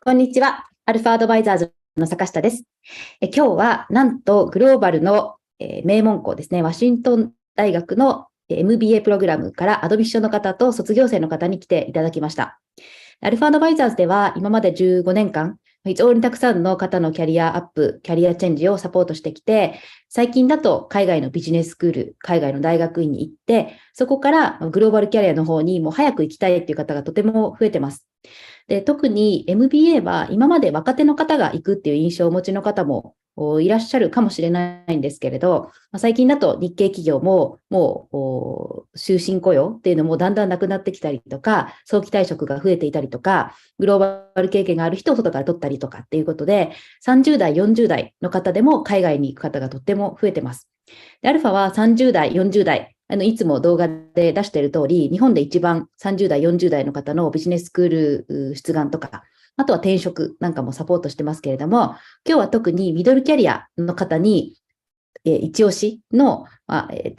こんにちは。アルファアドバイザーズの坂下です。今日はなんとグローバルの名門校ですね、ワシントン大学の MBA プログラムからアドミッションの方と卒業生の方に来ていただきました。アルファアドバイザーズでは今まで15年間、非常にたくさんの方のキャリアアップ、キャリアチェンジをサポートしてきて、最近だと海外のビジネススクール、海外の大学院に行って、そこからグローバルキャリアの方にもう早く行きたいっていう方がとても増えてます。で、特に MBA は今まで若手の方が行くっていう印象をお持ちの方もいらっしゃるかもしれないんですけれど、最近だと日系企業ももう終身雇用っていうのもだんだんなくなってきたりとか、早期退職が増えていたりとか、グローバル経験がある人を外から取ったりとかっていうことで、30代、40代の方でも海外に行く方がとっても増えてます。で、アルファは30代、40代、いつも動画で出している通り、日本で一番30代、40代の方のビジネススクール出願とか、あとは転職なんかもサポートしてますけれども、今日は特にミドルキャリアの方に、一押しの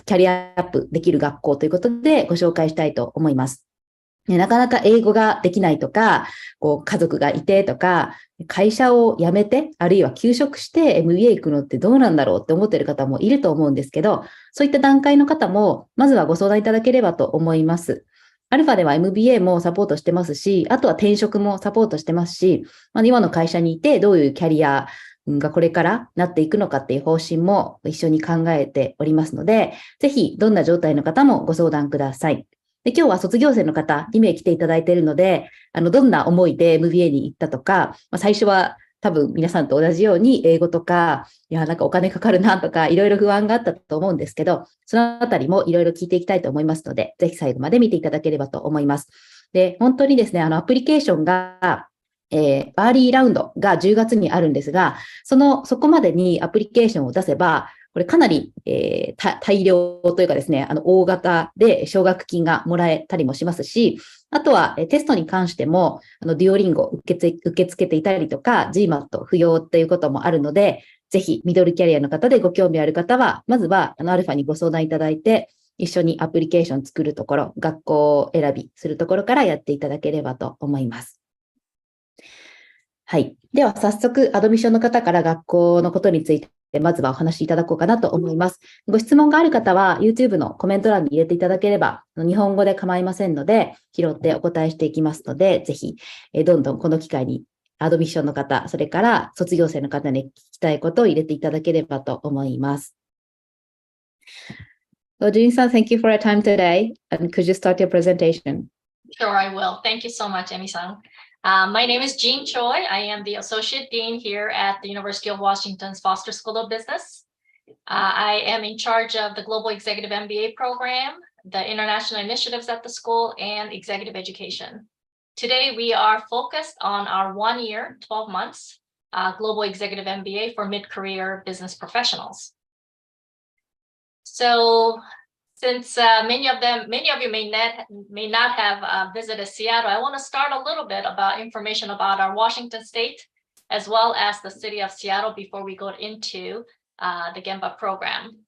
キャリアアップできる学校ということでご紹介したいと思います。なかなか英語ができないとか、家族がいてとか、会社を辞めて、あるいは休職して MBA 行くのってどうなんだろうって思っている方もいると思うんですけど、そういった段階の方も、まずはご相談いただければと思います。アルファでは MBA もサポートしてますし、あとは転職もサポートしてますし、今の会社にいてどういうキャリアがこれからなっていくのかっていう方針も一緒に考えておりますので、ぜひどんな状態の方もご相談ください。で、今日は卒業生の方、2名来ていただいているので、どんな思いで MBA に行ったとか、最初は多分皆さんと同じように英語とか、なんかお金かかるなとか、いろいろ不安があったと思うんですけど、そのあたりもいろいろ聞いていきたいと思いますので、ぜひ最後まで見ていただければと思います。で、本当にですね、アプリケーションが、アーリーラウンドが10月にあるんですが、そこまでにアプリケーションを出せば、これかなり、大量というかですね、大型で奨学金がもらえたりもしますし、あとはテストに関しても、デュオリンゴ受け付けていたりとか、GMAT 不要っていうこともあるので、ぜひミドルキャリアの方でご興味ある方は、まずはアルファにご相談いただいて、一緒にアプリケーション作るところ、学校選びするところからやっていただければと思います。はい。では、早速、アドミッションの方から学校のことについて、まずはお話しいただこうかなと思います。ご質問がある方は、YouTube のコメント欄に入れていただければ、日本語で構いませんので、拾ってお答えしていきますので、ぜひ、どんどんこの機会に、アドミッションの方、それから卒業生の方に聞きたいことを入れていただければと思います。So, Jin-san, thank you for your time today. And could you start your presentation? Sure, I will. Thank you so much, Emi-san. My name is Jean Choi. I am the Associate Dean here at the University of Washington's Foster School of Business. I am in charge of the Global Executive MBA program, the international initiatives at the school, and executive education. Today, we are focused on our 1 year, 12 months, Global Executive MBA for mid-career business professionals. So, since many of you may not have visited Seattle, I want to start a little bit about information about our Washington state, as well as the city of Seattle before we go into the GEMBA program.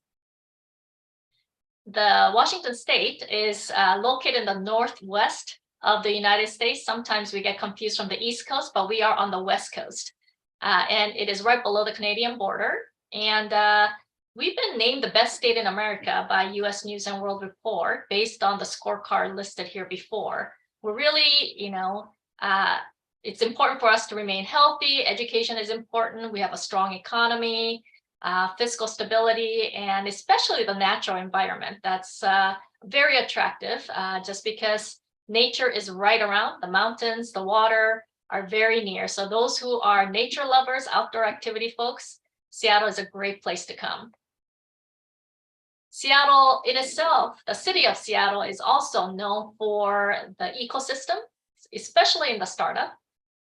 The Washington state is located in the northwest of the United States. Sometimes we get confused from the East Coast, but we are on the West Coast. And it is right below the Canadian border. And we've been named the best state in America by US News and World Report based on the scorecard listed here before. We're really, it's important for us to remain healthy. Education is important. We have a strong economy, fiscal stability, and especially the natural environment. That's very attractive just because nature is right around. The mountains, the water are very near. So those who are nature lovers, outdoor activity folks, Seattle is a great place to come. Seattle in itself, the city of Seattle is also known for the ecosystem, especially in the startup.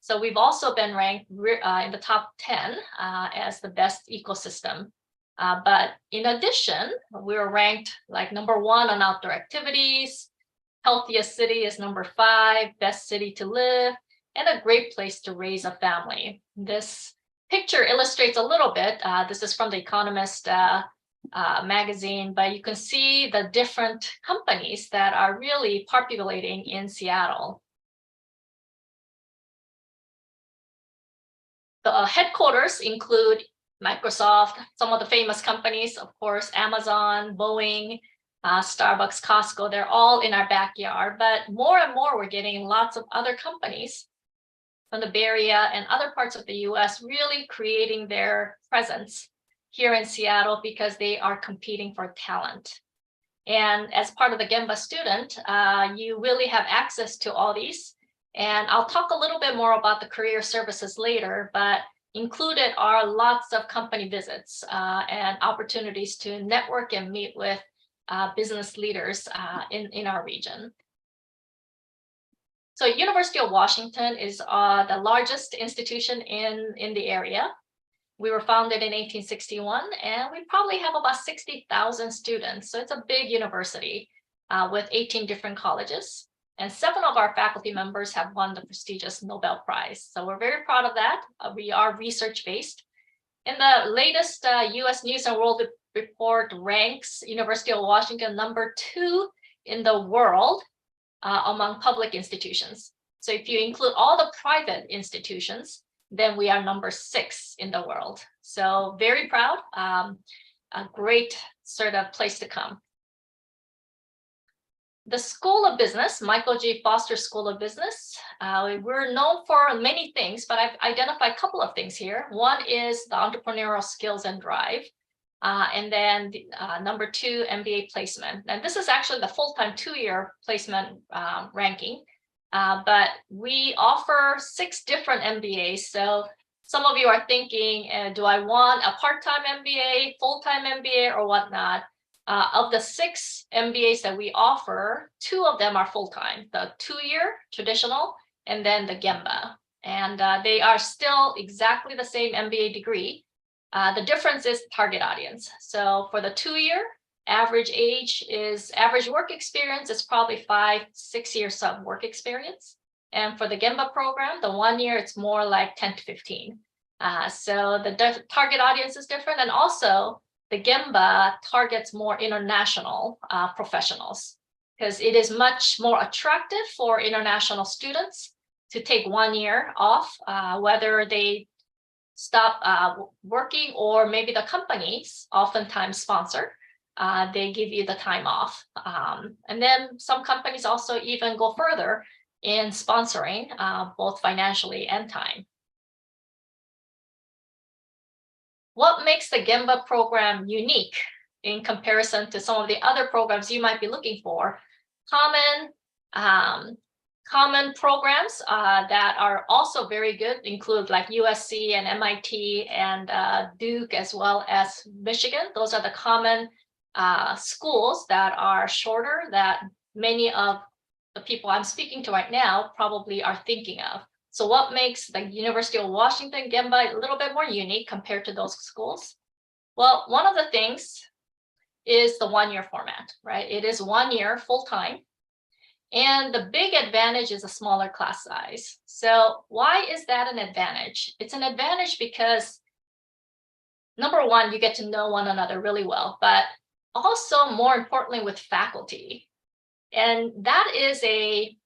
So we've also been ranked in the top 10 as the best ecosystem. But in addition, we were ranked like number 1 on outdoor activities, healthiest city is number 5, best city to live, and a great place to raise a family. This picture illustrates a little bit. This is from The Economist magazine, but you can see the different companies that are really populating in Seattle. The headquarters include Microsoft, some of the famous companies, of course, Amazon, Boeing, Starbucks, Costco, they're all in our backyard. But more and more, we're getting lots of other companies from the Bay Area and other parts of the US really creating their presence here in Seattle because they are competing for talent. And as part of the GEMBA student, you really have access to all these. And I'll talk a little bit more about the career services later, but included are lots of company visits and opportunities to network and meet with business leaders in our region. So University of Washington is the largest institution in the area. We were founded in 1861, and we probably have about 60,000 students. So it's a big university with 18 different colleges. And 7 of our faculty members have won the prestigious Nobel Prize. So we're very proud of that. We are research-based. And the latest US News and World Report ranks University of Washington number 2 in the world among public institutions. So if you include all the private institutions, then we are number 6 in the world. So very proud, a great sort of place to come. The School of Business, Michael G. Foster School of Business, we're known for many things, but I've identified a couple of things here. One is the entrepreneurial skills and drive. And then number 2, MBA placement. And this is actually the full-time 2-year placement ranking. But we offer 6 different MBAs. So some of you are thinking, do I want a part-time MBA, full-time MBA, or whatnot? Of the 6 MBAs that we offer, 2 of them are full-time, the 2-year traditional, and then the GEMBA. And they are still exactly the same MBA degree. The difference is target audience. So for the 2-year, average work experience is probably 5-6 years of work experience. And for the GEMBA program, the 1 year, it's more like 10 to 15. So the target audience is different. And also the GEMBA targets more international professionals because it is much more attractive for international students to take 1 year off, whether they stop working or maybe the companies oftentimes sponsor. They give you the time off. And then some companies also even go further in sponsoring both financially and time. What makes the GEMBA program unique in comparison to some of the other programs you might be looking for? Common programs that are also very good include like USC and MIT and Duke as well as Michigan. Those are the common schools that are shorter that many of the people I'm speaking to right now probably are thinking of. So what makes the University of Washington GEMBA a little bit more unique compared to those schools? Well, one of the things is the 1 year format, right? It is 1 year full-time. And the big advantage is a smaller class size. So why is that an advantage? It's an advantage because number one, you get to know one another really well, but also more importantly with faculty. And that is a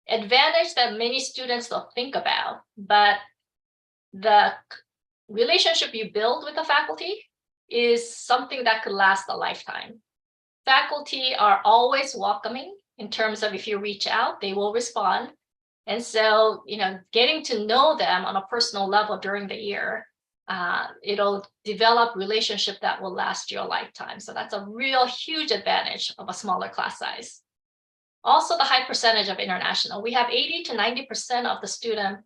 advantage that many students don't think about, but the relationship you build with the faculty is something that could last a lifetime. Faculty are always welcoming in terms of if you reach out, they will respond. And so, getting to know them on a personal level during the year, it'll develop relationship that will last your lifetime. So that's a real huge advantage of a smaller class size. Also, the high percentage of international. We have 80 to 90% of the student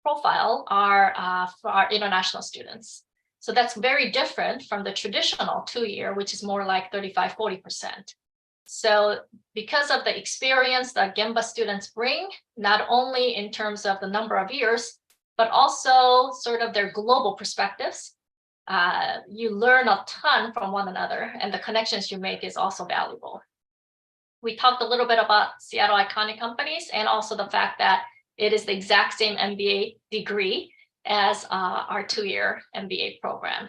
profile are for our international students. So that's very different from the traditional 2-year, which is more like 35-40%. So because of the experience that GEMBA students bring, not only in terms of the number of years, but also sort of their global perspectives, you learn a ton from one another, and the connections you make is also valuable. We talked a little bit about Seattle iconic companies and also the fact that it is the exact same MBA degree as our 2-year MBA program.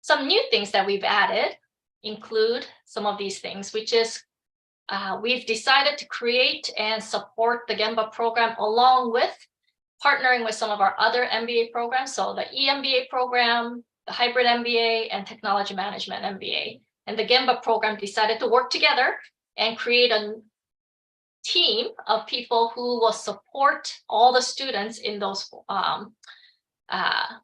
Some new things that we've added include some of these things, which is we've decided to create and support the GEMBA program along with partnering with some of our other MBA programs. So the EMBA program, the hybrid MBA, and technology management MBA. And the GEMBA program decided to work together and create a team of people who will support all the students in those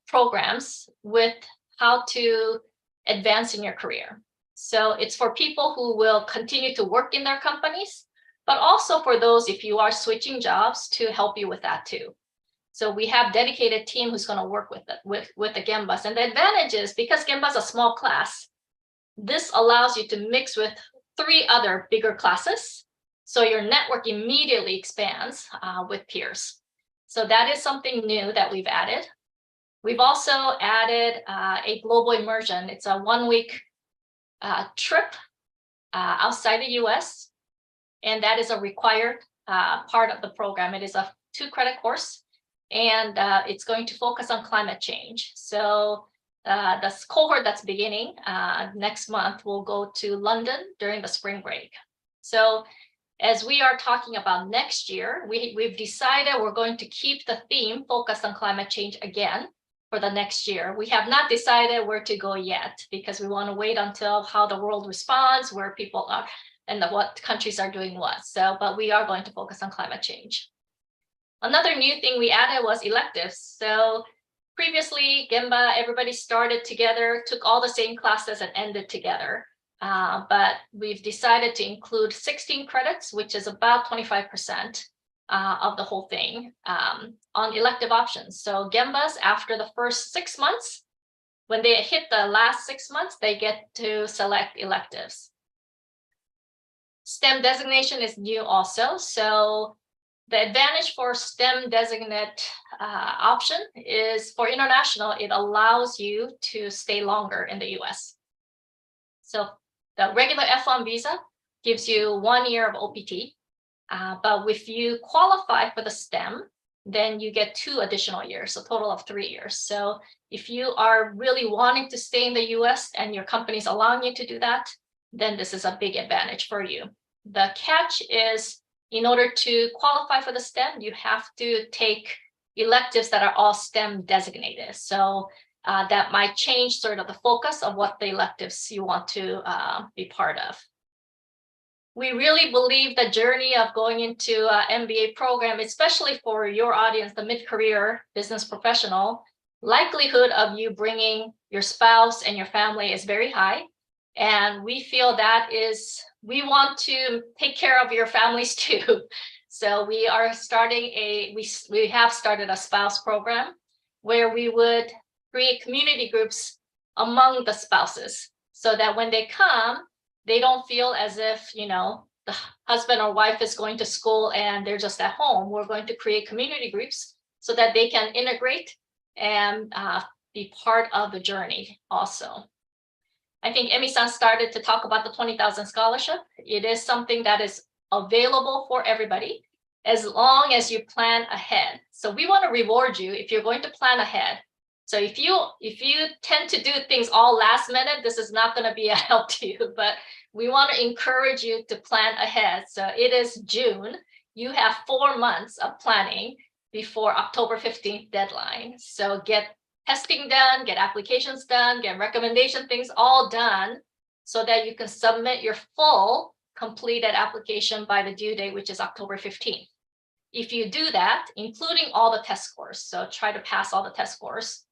programs with how to advance in your career. So it's for people who will continue to work in their companies, but also for those, if you are switching jobs, to help you with that too. So we have dedicated team who's going to work with the GEMBAs. And the advantage is because GEMBA is a small class, this allows you to mix with 3 other bigger classes. So your network immediately expands with peers. So that is something new that we've added. We've also added a global immersion. It's a 1-week trip outside the US. And that is a required part of the program. It is a 2-credit course. And it's going to focus on climate change. So the cohort that's beginning next month will go to London during the spring break. So as we are talking about next year, we've decided we're going to keep the theme focused on climate change again for the next year. We have not decided where to go yet because we want to wait until how the world responds, where people are, and what countries are doing what. So, but we are going to focus on climate change. Another new thing we added was electives. So previously, GEMBA, everybody started together, took all the same classes and ended together. But we've decided to include 16 credits, which is about 25% of the whole thing on elective options. So GEMBAs, after the first 6 months, when they hit the last 6 months, they get to select electives. STEM designation is new also. So the advantage for STEM designate option is for international, it allows you to stay longer in the US. So the regular F1 visa gives you 1 year of OPT. But if you qualify for the STEM, then you get 2 additional years, a total of 3 years. So if you are really wanting to stay in the US and your company is allowing you to do that, then this is a big advantage for you. The catch is, in order to qualify for the STEM, you have to take electives that are all STEM designated. So that might change sort of the focus of what the electives you want to be part of. We really believe the journey of going into an MBA program, especially for your audience, the mid-career business professional, likelihood of you bringing your spouse and your family is very high. And we feel that is, we want to take care of your families too. So we are starting we have started a spouse program where we would create community groups among the spouses so that when they come, they don't feel as if, you know, the husband or wife is going to school and they're just at home. We're going to create community groups so that they can integrate and be part of the journey also. I think Emi-san started to talk about the 20,000 scholarship. It is something that is available for everybody as long as you plan ahead. So we want to reward you if you're going to plan ahead. So if you tend to do things all last minute, this is not going to be a help to you, but we want to encourage you to plan ahead. So it is June. You have 4 months of planning before October 15th deadline. So get testing done, get applications done, get recommendation things all done so that you can submit your full completed application by the due date, which is October 15th. If you do that, including all the test scores, so try to pass all the test scores,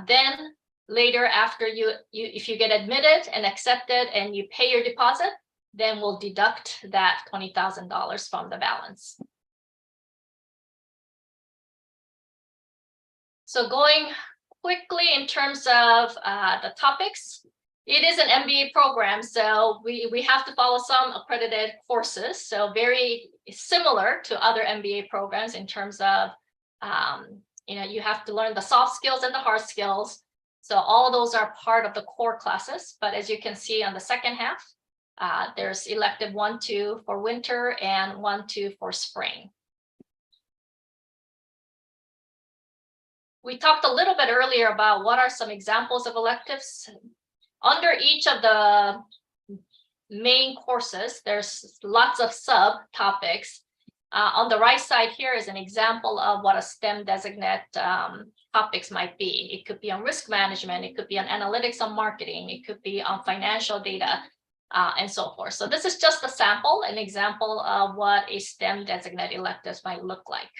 then later after if you get admitted and accepted and you pay your deposit, then we'll deduct that $20,000 from the balance. So going quickly in terms of the topics, it is an MBA program, so we have to follow some accredited courses, so very similar to other MBA programs in terms of, you have to learn the soft skills and the hard skills. So all those are part of the core classes, but as you can see on the second half, there's elective 1, 2 for winter and 1, 2 for spring. We talked a little bit earlier about what are some examples of electives. Under each of the main courses, there's lots of subtopics. On the right side here is an example of what a STEM designate topics might be. It could be on risk management, it could be on analytics on marketing, it could be on financial data, and so forth. So this is just a sample, an example of what a STEM designate electives might look like.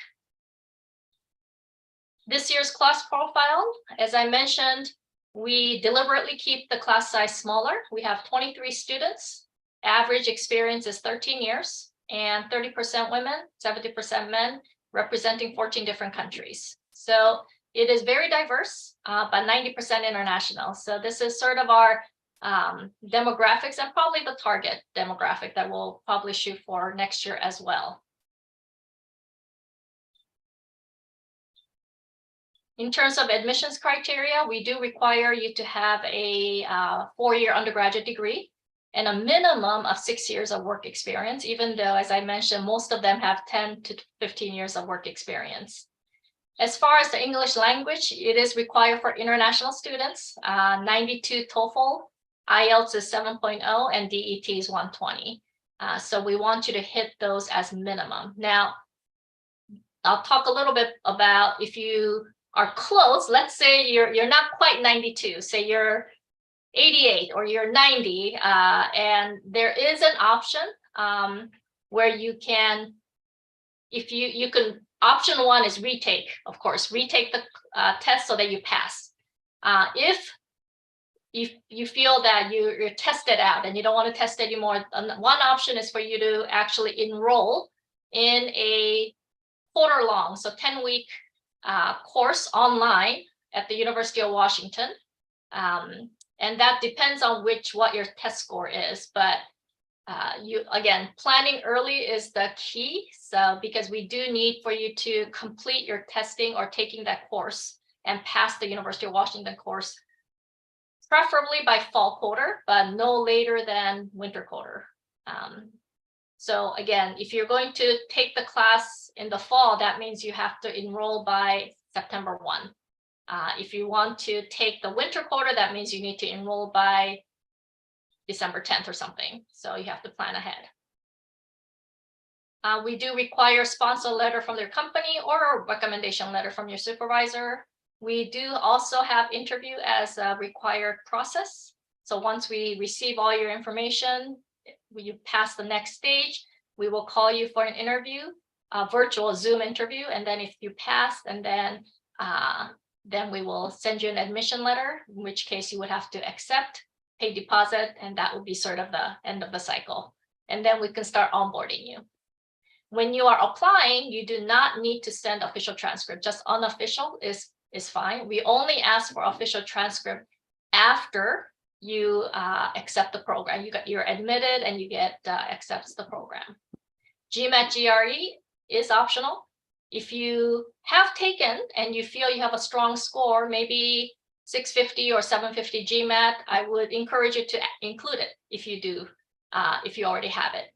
This year's class profile, as I mentioned, we deliberately keep the class size smaller. We have 23 students. Average experience is 13 years, and 30% women, 70% men, representing 14 different countries. So it is very diverse, but 90% international. So this is sort of our demographics and probably the target demographic that we'll probably shoot for next year as well. In terms of admissions criteria, we do require you to have a 4-year undergraduate degree and a minimum of 6 years of work experience, even though, as I mentioned, most of them have 10 to 15 years of work experience. As far as the English language, it is required for international students, 92 TOEFL, IELTS is 7.0, and DET is 120. So we want you to hit those as minimum. Now, I'll talk a little bit about if you are close. Let's say you're not quite 92, say you're 88 or you're 90, and there is an option where you can, if you can, option 1 is retake, of course, retake the test so that you pass. If you feel that you're tested out and you don't want to test anymore, one option is for you to actually enroll in a quarter-long, so 10-week course online at the University of Washington. And that depends on what your test score is. But again, planning early is the key. So because we do need for you to complete your testing or taking that course and pass the University of Washington course, preferably by fall quarter, but no later than winter quarter. So again, if you're going to take the class in the fall, that means you have to enroll by September 1. If you want to take the winter quarter, that means you need to enroll by December 10th or something. So you have to plan ahead. We do require a sponsor letter from their company or a recommendation letter from your supervisor. We do also have interview as a required process. So once we receive all your information, you pass the next stage, we will call you for an interview, a virtual Zoom interview. And then if you pass, and then we will send you an admission letter, in which case you would have to accept, pay deposit, and that would be sort of the end of the cycle. And then we can start onboarding you. When you are applying, you do not need to send official transcript. Just unofficial is fine. We only ask for official transcript after you accept the program. You're admitted and you get accepts the program. GMAT GRE is optional. If you have taken and you feel you have a strong score, maybe 650 or 750 GMAT, I would encourage you to include it if you do, if you already have it.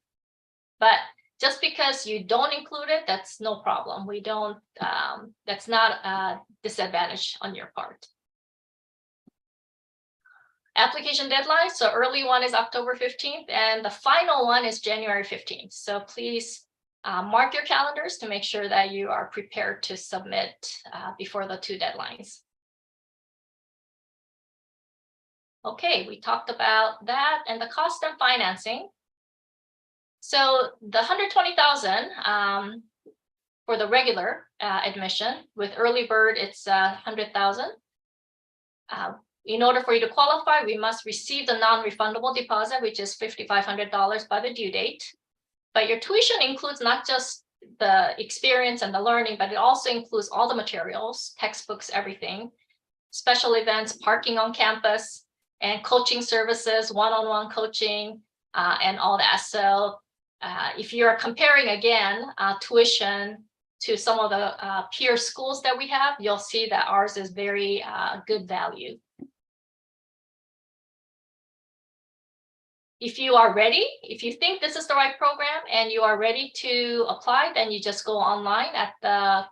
But just because you don't include it, that's no problem. We don't, that's not a disadvantage on your part. Application deadline, so early one is October 15th and the final one is January 15th. So please mark your calendars to make sure that you are prepared to submit before the 2 deadlines. Okay, we talked about that and the cost and financing. So the $120,000 for the regular admission, with early bird, it's $100,000. In order for you to qualify, we must receive the non-refundable deposit, which is $5,500 by the due date. But your tuition includes not just the experience and the learning, but it also includes all the materials, textbooks, everything, special events, parking on campus, and coaching services, one-on-one coaching, and all that. So if you're comparing again tuition to some of the peer schools that we have, you'll see that ours is very good value. If you are ready, if you think this is the right program and you are ready to apply, then you just go online at the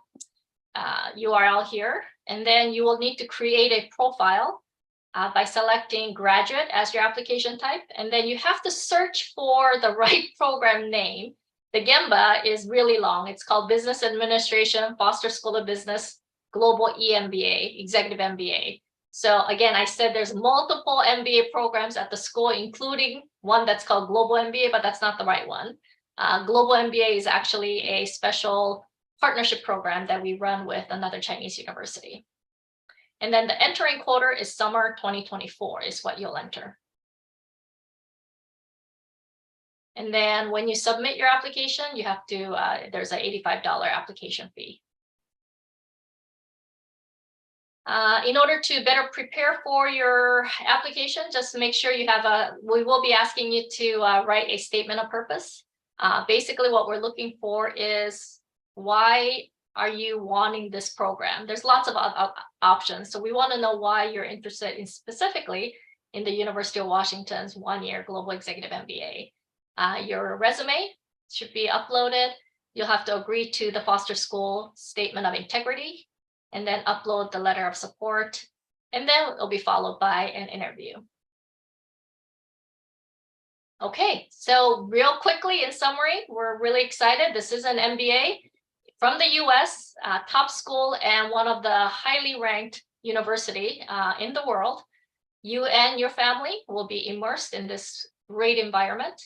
URL here, and then you will need to create a profile by selecting graduate as your application type. And then you have to search for the right program name. The GEMBA is really long. It's called Business Administration, Foster School of Business, Global EMBA, Executive MBA. So again, I said there's multiple MBA programs at the school, including one that's called Global MBA, but that's not the right one. Global MBA is actually a special partnership program that we run with another Chinese university. And then the entering quarter is summer 2024 is what you'll enter. And then when you submit your application, you have to, there's an $85 application fee. In order to better prepare for your application, just make sure you have we will be asking you to write a statement of purpose. Basically what we're looking for is why are you wanting this program? There's lots of options. So we want to know why you're interested in specifically in the University of Washington's one-year Global Executive MBA. Your resume should be uploaded. You'll have to agree to the Foster School Statement of Integrity and then upload the letter of support. And then it'll be followed by an interview. Okay, so real quickly in summary, we're really excited. This is an MBA from the US, top school and one of the highly ranked university in the world. You and your family will be immersed in this great environment.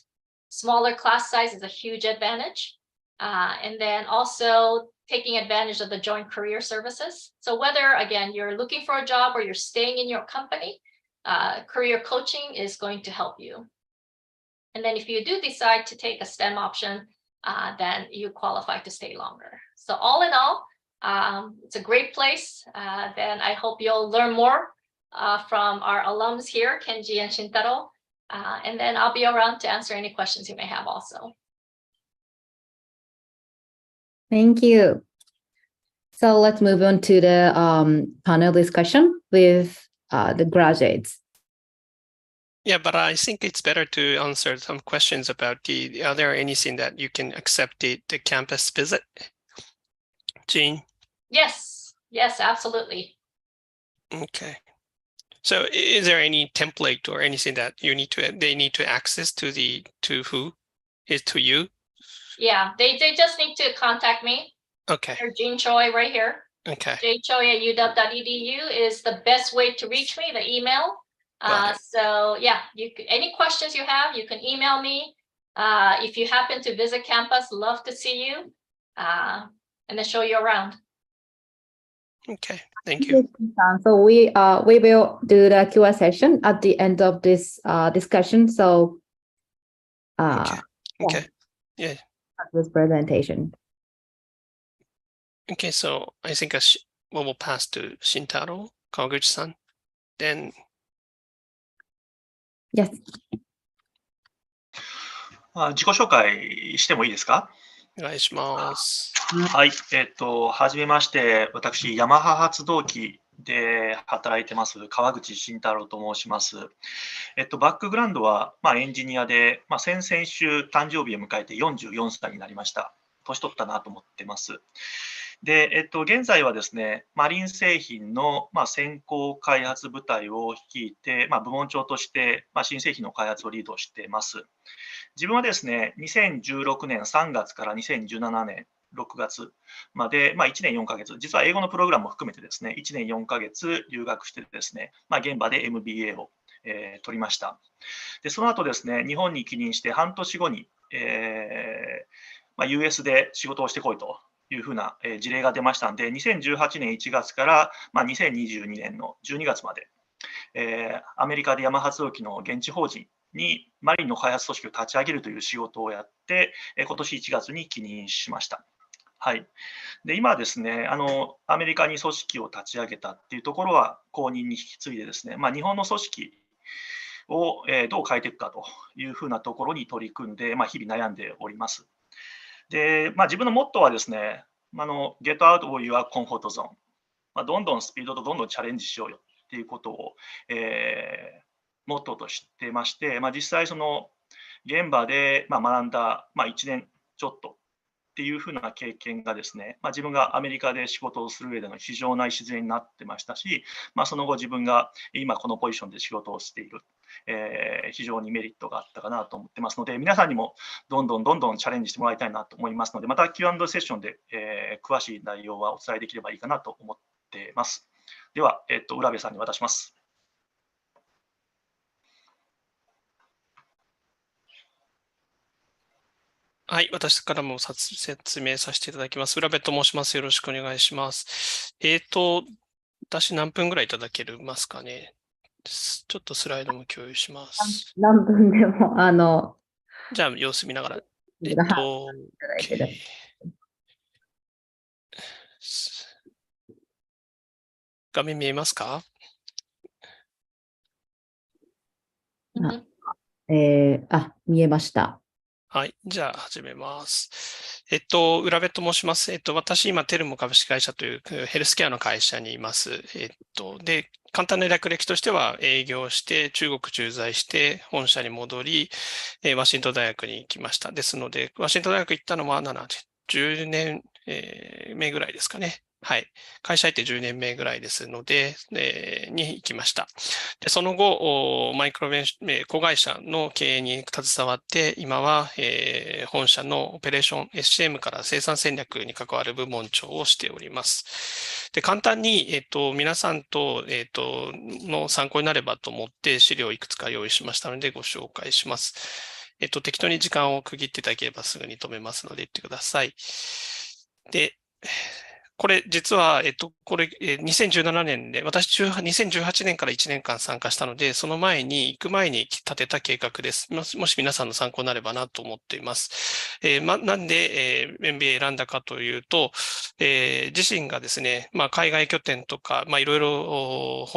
Smaller class size is a huge advantage. And then also taking advantage of the joint career services. So whether, again, you're looking for a job or you're staying in your company, career coaching is going to help you. And then if you do decide to take a STEM option, then you qualify to stay longer. So all in all, it's a great place. Then I hope you'll learn more from our alums here, Kenji and Shintaro. And then I'll be around to answer any questions you may have also. Thank you. So let's move on to the panel discussion with the graduates. Yeah, but I think it's better to answer some questions about are there anything that you can accept the campus visit? Jean? Yes, absolutely. Okay. So is there any template or anything that they need to access to who? Is to you? Yeah, they just need to contact me. Okay. Or Jean Choi right here. Okay. jchoi@uw.edu is the best way to reach me, the email. So yeah, any questions you have, you can email me. If you happen to visit campus, love to see you and then show you around. Okay, thank you. So we will do the Q&A session at the end of this discussion. So okay. Yeah. This presentation. Okay, so I think we will pass to Shintaro, Kawaguchi-san. Then Yes. 自己紹介してもいいですか？お願いします。はい、はじめまして、私、ヤマハ発動機で働いてます、川口慎太郎と申します。バックグラウンドは、エンジニアで、先々週誕生日を迎えて44歳になりました。年取ったなと思ってます。で、現在はですね、マリン製品の、先行開発部隊を率いて、部門長として、新製品の開発をリードしています。自分はですね、2016年3月から2017年6月まで、1年4ヶ月、実は英語のプログラムも含めてですね、1年4ヶ月留学してですね、現場で MBA を、取りました。で、その後ですね、日本に帰任して半年後に、US で仕事をしてこいというふうな事例が出ましたので、2018年1月から2022年の12月まで、アメリカでヤマハ発動機の現地法人にマリンの開発組織を立ち上げるという仕事をやって、今年1月に帰任しました。はい、で今ですね、アメリカに組織を立ち上げたっていうところは後任に引き継いでですね、日本の組織をどう変えていくかというふうなところに取り組んで、日々悩んでおります。で、自分のモットーはですね、Get out of your comfort zone。どんどんスピードとどんどんチャレンジしようよっていうことを、モットーとしてまして、実際その現場で学んだ、1年ちょっとっていうふうな経験がですね、自分がアメリカで仕事をする上での非常な礎になってましたし、その後自分が今このポジションで仕事をしている。非常にメリットがあったかなと思ってますので、皆さんにもどんどんチャレンジしてもらいたいなと思いますので、また Q&A セッションで、詳しい内容はお伝えできればいいかなと思っています。では、浦部さんに渡します。はい、私からも説明させていただきます。浦部と申します。よろしくお願いします。私何分ぐらいいただけますかね。ちょっとスライドも共有します。何分でも、じゃあ、様子見ながら。画面見えますか？見えました。はい。じゃあ、始めます。浦部と申します。私、今、テルモ株式会社というヘルスケアの会社にいます。で、簡単な略歴としては、営業して、中国駐在して、本社に戻り、ワシントン大学に行きました。ですので、ワシントン大学行ったのは10年目ぐらいですかね。はい。会社入って10年目ぐらいですので、に行きました。でその後、子会社の経営に携わって、今は、本社のオペレーション SCM から生産戦略に関わる部門長をしております。で簡単に、皆さんと、の参考になればと思って資料をいくつか用意しましたのでご紹介します。適当に時間を区切っていただければすぐに止めますので言ってください。で、これ実は、2017年で、私2018年から1年間参加したので、その前に、行く前に立てた計画です。もし皆さんの参考になればなと思っています。なんで、MBA 選んだかというと、自身がですね、海外拠点とか、いろいろ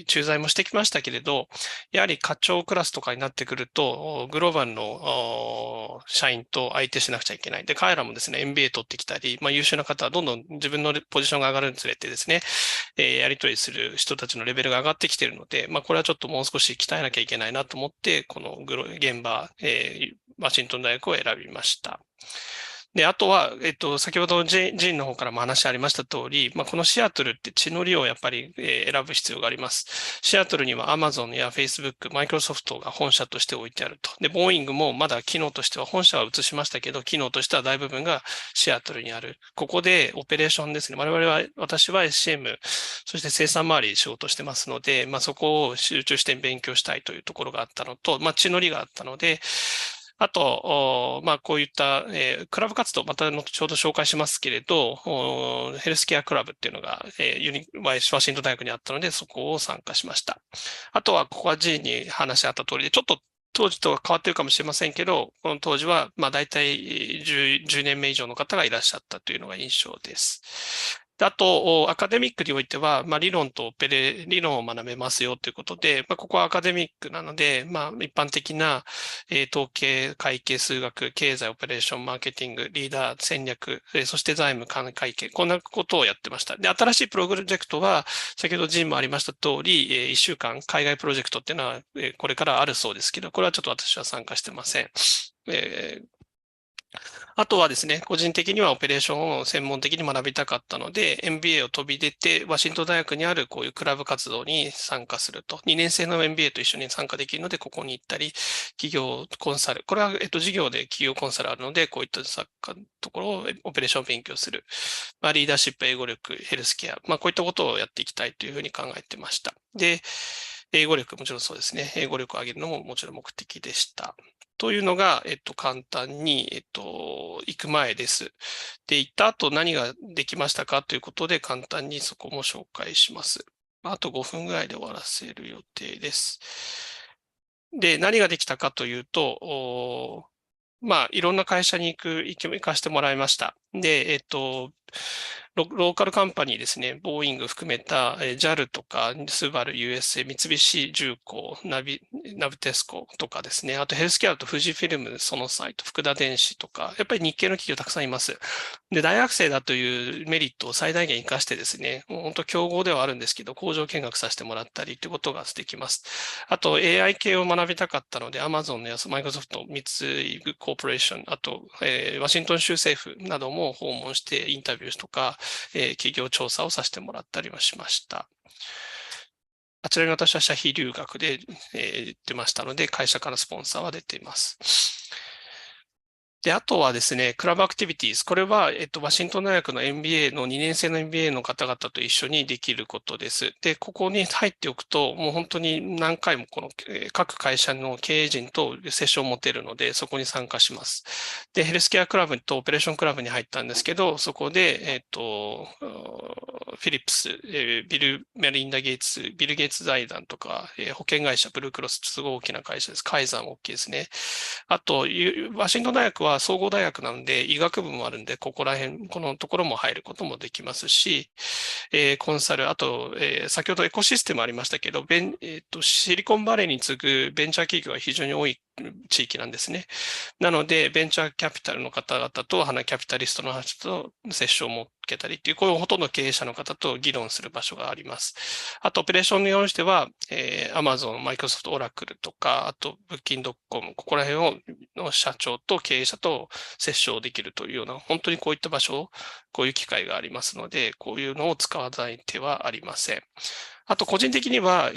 駐在もしてきましたけれど、やはり課長クラスとかになってくると、グローバルの社員と相手しなくちゃいけない。で、彼らもですね、MBA 取ってきたり、優秀な方はどんどん自分のポジションが上がるにつれてですね、やり取りする人たちのレベルが上がってきているので、これはちょっともう少し鍛えなきゃいけないなと思って、このGEMBA、ワシントン大学を選びました。で、あとは、先ほどジーンの方からも話ありました通り、このシアトルって地の利をやっぱり、選ぶ必要があります。シアトルには Amazon や Facebook、マイクロソフトが本社として置いてあると。で、ボーイングもまだ機能としては本社は移しましたけど、機能としては大部分がシアトルにある。ここでオペレーションですね。私は SCM、そして生産周り仕事してますので、そこを集中して勉強したいというところがあったのと、地の利があったので、あと、こういった、クラブ活動、また後ほど紹介しますけれど、ヘルスケアクラブっていうのが、ワシントン大学にあったので、そこを参加しました。あとは、ここは G に話あった通りで、ちょっと当時とは変わっているかもしれませんけど、この当時は、大体10年目以上の方がいらっしゃったというのが印象です。あと、アカデミックにおいては、理論を学べますよということで、ここはアカデミックなので、一般的な、統計、会計、数学、経済、オペレーション、マーケティング、リーダー、戦略、そして財務、会計、こんなことをやってました。で、新しいプロジェクトは、先ほどジンもありました通り、1週間海外プロジェクトっていうのは、これからあるそうですけど、これはちょっと私は参加してません。あとはですね、個人的にはオペレーションを専門的に学びたかったので、MBA を飛び出て、ワシントン大学にあるこういうクラブ活動に参加すると。2年生の MBA と一緒に参加できるので、ここに行ったり、企業コンサル。これは、授業で企業コンサルあるので、こういったところをオペレーションを勉強する。リーダーシップ、英語力、ヘルスケア。こういったことをやっていきたいというふうに考えてました。で、英語力、もちろんそうですね。英語力を上げるのももちろん目的でした。というのが、簡単に、行く前です。で、行った後何ができましたかということで、簡単にそこも紹介します。あと5分ぐらいで終わらせる予定です。で、何ができたかというと、いろんな会社に行かせてもらいました。で、ローカルカンパニーですね、ボーイング含めた JAL とか、スバル、USA、三菱重工、ナブテスコとかですね、あとヘルスケアと富士フィルム、そのサイト、福田電子とか、やっぱり日系の企業たくさんいます。で、大学生だというメリットを最大限活かしてですね、本当競合ではあるんですけど、工場見学させてもらったりということができます。あと、AI 系を学びたかったので、Amazon のやつ、マイクロソフト、三井コーポレーション、あと、ワシントン州政府なども訪問してインタビューとか、企業調査をさせてもらったりはしました。あちらに私は社費留学で、出ましたので、会社からスポンサーは出ています。で、あとはですね、クラブアクティビティーズ。これは、ワシントン大学の MBA の2年生の MBA の方々と一緒にできることです。で、ここに入っておくと、もう本当に何回もこの各会社の経営陣とセッションを持てるので、そこに参加します。で、ヘルスケアクラブとオペレーションクラブに入ったんですけど、そこで、フィリップス、ビル・メリンダ・ゲイツ、ビル・ゲイツ財団とか、保険会社、ブルークロス、すごい大きな会社です。カイザーも大きいですね。あと、ワシントン大学は総合大学なので、医学部もあるんで、このところも入ることもできますし、コンサル、あと、先ほどエコシステムありましたけど、シリコンバレーに次ぐベンチャー企業が非常に多い地域なんですね。なので、ベンチャーキャピタルの方々と、キャピタリストの人とセッションを設けたりっていう、こういうほとんど経営者の方と議論する場所があります。あと、オペレーションに関しては、Amazon、Microsoft、Oracle とか、あと、Booking.com、ここら辺の社長と経営者とセッションできるというような、本当にこういった場所、こういう機会がありますので、こういうのを使わない手はありません。あと、個人的には、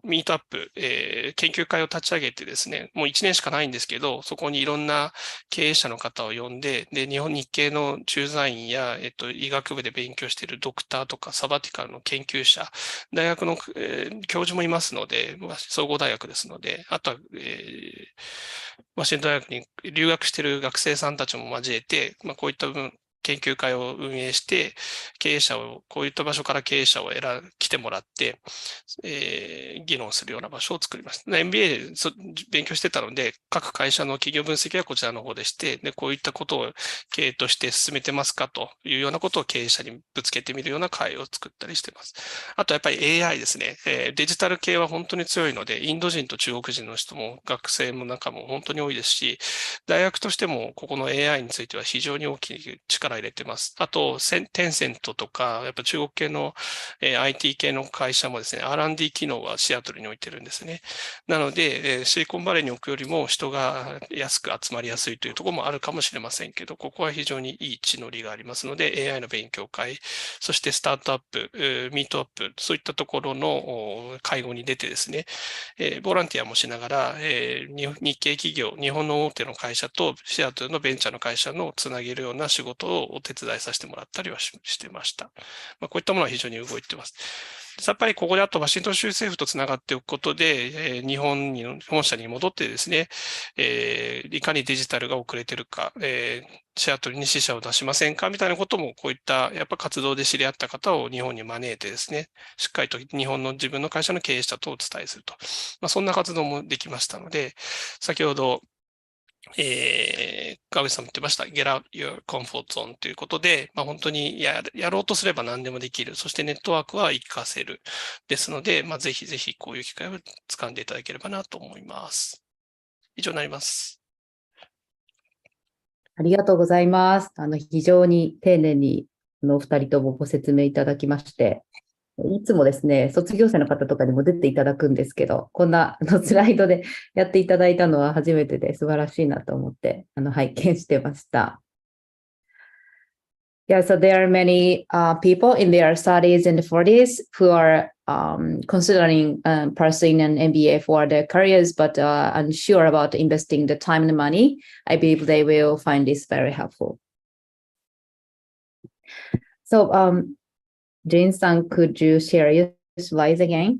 ミートアップ、研究会を立ち上げてですね、もう1年しかないんですけど、そこにいろんな経営者の方を呼んで、で、日系の駐在員や、医学部で勉強しているドクターとかサバティカルの研究者、大学の、教授もいますので、総合大学ですので、あとは、ワシントン大学に留学している学生さんたちも交えて、こういった研究会を運営して、こういった場所から経営者を来てもらって、議論するような場所を作りました。MBA 勉強してたので、各会社の企業分析はこちらの方でして、で、こういったことを経営として進めてますかというようなことを経営者にぶつけてみるような会を作ったりしています。あとやっぱり AI ですね。デジタル系は本当に強いので、インド人と中国人の人も学生も中も本当に多いですし、大学としてもここの AI については非常に大きい力入れてます。あと、テンセントとか、やっぱ中国系の、IT 系の会社もですね、R&D 機能はシアトルに置いてるんですね。なので、シリコンバレーに置くよりも人が安く集まりやすいというところもあるかもしれませんけど、ここは非常にいい地の利がありますので、AI の勉強会、そしてスタートアップ、ミートアップ、そういったところの会合に出てですね、ボランティアもしながら、日系企業、日本の大手の会社とシアトルのベンチャーの会社のつなげるような仕事をお手伝いさせてもらったりはしてました。こういったものは非常に動いています。やっぱりここであとワシントン州政府とつながっておくことで、日本本社に戻ってですね、いかにデジタルが遅れてるか、シアトルに支社を出しませんかみたいなことも、こういったやっぱ活動で知り合った方を日本に招いてですね、しっかりと日本の自分の会社の経営者とお伝えすると。そんな活動もできましたので、先ほど、川口さんも言ってました、Get out your comfort zone ということで、本当にやろうとすれば何でもできる。そしてネットワークは活かせる。ですので、ぜひぜひこういう機会を掴んでいただければなと思います。以上になります。ありがとうございます。非常に丁寧にお二人ともご説明いただきまして、いつもですね、卒業生の方とかにも出ていただくんですけど、こんなスライドでやっていただいたのは初めてで素晴らしいなと思って拝見してました。Yeah, so there are many people in their 30s and 40s who are considering pursuing an MBA for their careers, but unsure about investing the time and money. I believe they will find this very helpful. So, Jane-san, could you share your slides again?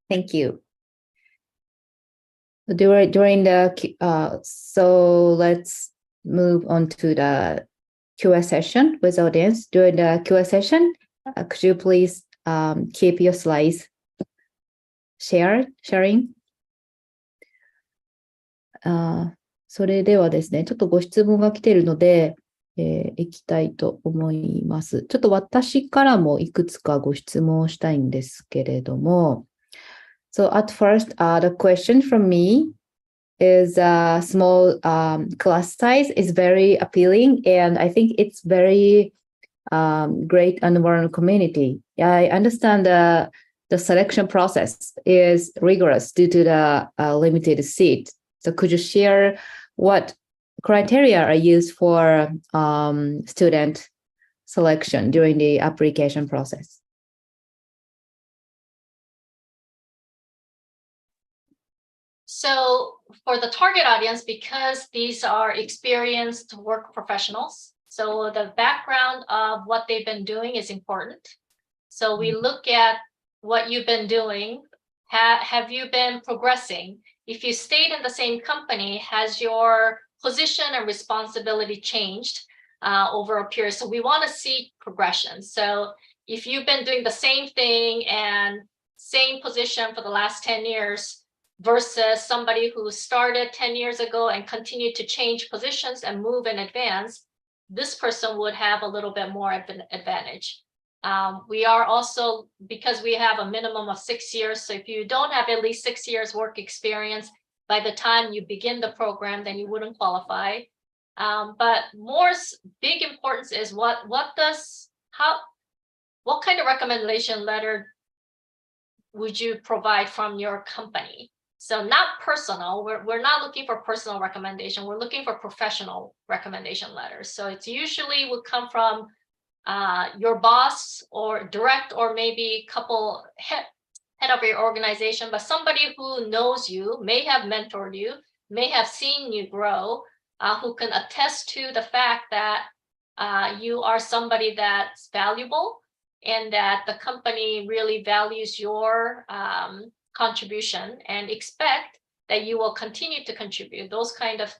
Thank you. During the so let's move on to the Q&A session with audience. During the Q&A session, could you please keep your slides sharing? それではですね、ちょっとご質問が来ているので、いきたいと思います。ちょっと私からもいくつかご質問をしたいんですけれども、So at first, the question from me is small class size is very appealing, and I think it's very great environment community. I understand the selection process is rigorous due to the limited seat. So could you share what criteria are used for student selection during the application process? So for the target audience, because these are experienced work professionals, so the background of what they've been doing is important. So we look at what you've been doing. Have you been progressing? If you stayed in the same company, has your position and responsibility changed over a period? So we want to see progression. So if you've been doing the same thing and same position for the last 10 years versus somebody who started 10 years ago and continued to change positions and move and advance, this person would have a little bit more advantage. We are also, because we have a minimum of 6 years, so if you don't have at least 6 years work experience, by the time you begin the program, then you wouldn't qualify. But more big importance is what kind of recommendation letter would you provide from your company? So not personal, we're not looking for personal recommendation, we're looking for professional recommendation letters. So it's usually would come from your boss or direct, or maybe couple head of your organization, but somebody who knows you, may have mentored you, may have seen you grow, who can attest to the fact that you are somebody that's valuable and that the company really values your contribution and expect that you will continue to contribute. Those kind of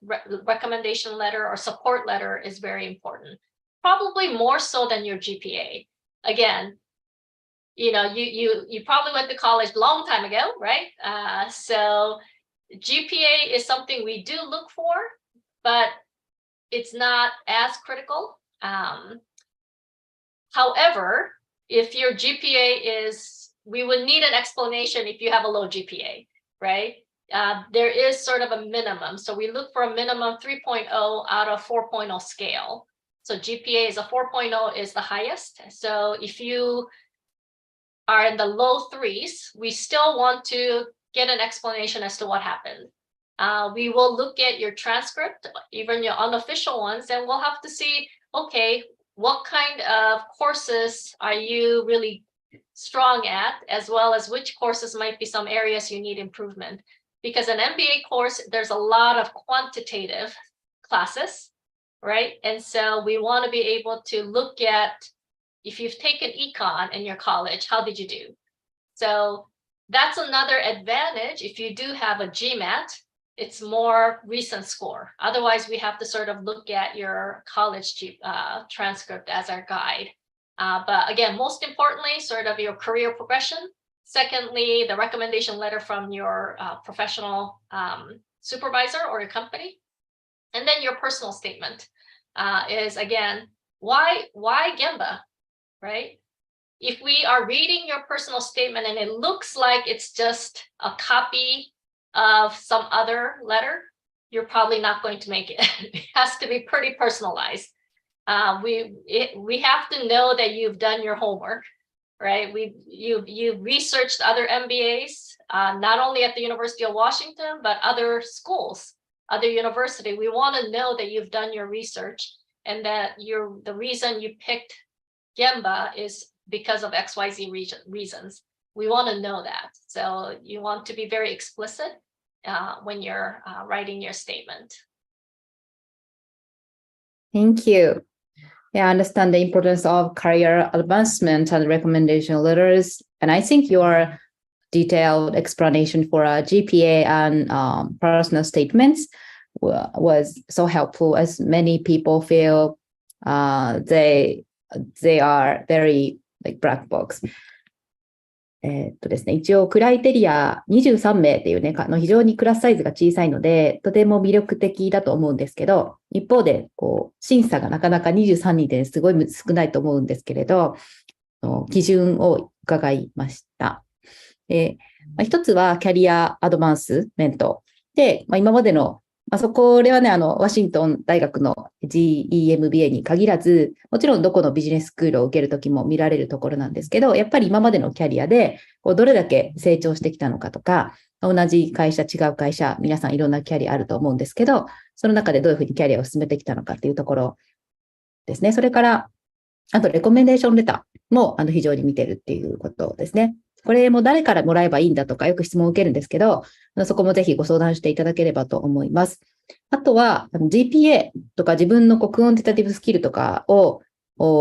recommendation letter or support letter is very important. Probably more so than your GPA. Again, you know, you probably went to college a long time ago, right? So GPA is something we do look for, but it's not as critical. However, if your GPA is, we would need an explanation if you have a low GPA, right? There is sort of a minimum. So we look for a minimum 3.0 out of 4.0 scale. So GPA is a 4.0 is the highest. So if you are in the low threes, we still want to get an explanation as to what happened. We will look at your transcript, even your unofficial ones, and we'll have to see, okay, what kind of courses are you really strong at, as well as which courses might be some areas you need improvement. Because an MBA course, there's a lot of quantitative classes, right? And so we want to be able to look at, if you've taken econ in your college, how did you do? So that's another advantage. If you do have a GMAT, it's more recent score. Otherwise, we have to sort of look at your college transcript as our guide. But again, most importantly, sort of your career progression. Secondly, the recommendation letter from your professional supervisor or your company. And then your personal statement is, again, why GEMBA, right? If we are reading your personal statement and it looks like it's just a copy of some other letter, you're probably not going to make it. It has to be pretty personalized. We have to know that you've done your homework, right? You've researched other MBAs, not only at the University of Washington, but other schools, other university. We want to know that you've done your research and that the reason you picked GEMBA is because of XYZ reasons. We want to know that. So you want to be very explicit when you're writing your statement. Thank you. Yeah, I understand the importance of career advancement and recommendation letters. And I think your detailed explanation for GPA and personal statements was so helpful, as many people feel they are very like black box. ですね、一応クライテリア23名っていうね、非常にクラスサイズが小さいので、とても魅力的だと思うんですけど、一方で審査がなかなか23人ですごい少ないと思うんですけれど、基準を伺いました。一つはキャリアアドバンスメントで、今までのこれはね、ワシントン大学の GEMBA に限らず、もちろんどこのビジネススクールを受けるときも見られるところなんですけど、やっぱり今までのキャリアで、どれだけ成長してきたのかとか、同じ会社、違う会社、皆さんいろんなキャリアあると思うんですけど、その中でどういうふうにキャリアを進めてきたのかっていうところですね。それから、あと、レコメンデーションレターも非常に見てるっていうことですね。これも誰からもらえばいいんだとか、よく質問を受けるんですけど、そこもぜひご相談していただければと思います。あとは、GPA とか自分のクオンティタティブスキルとかを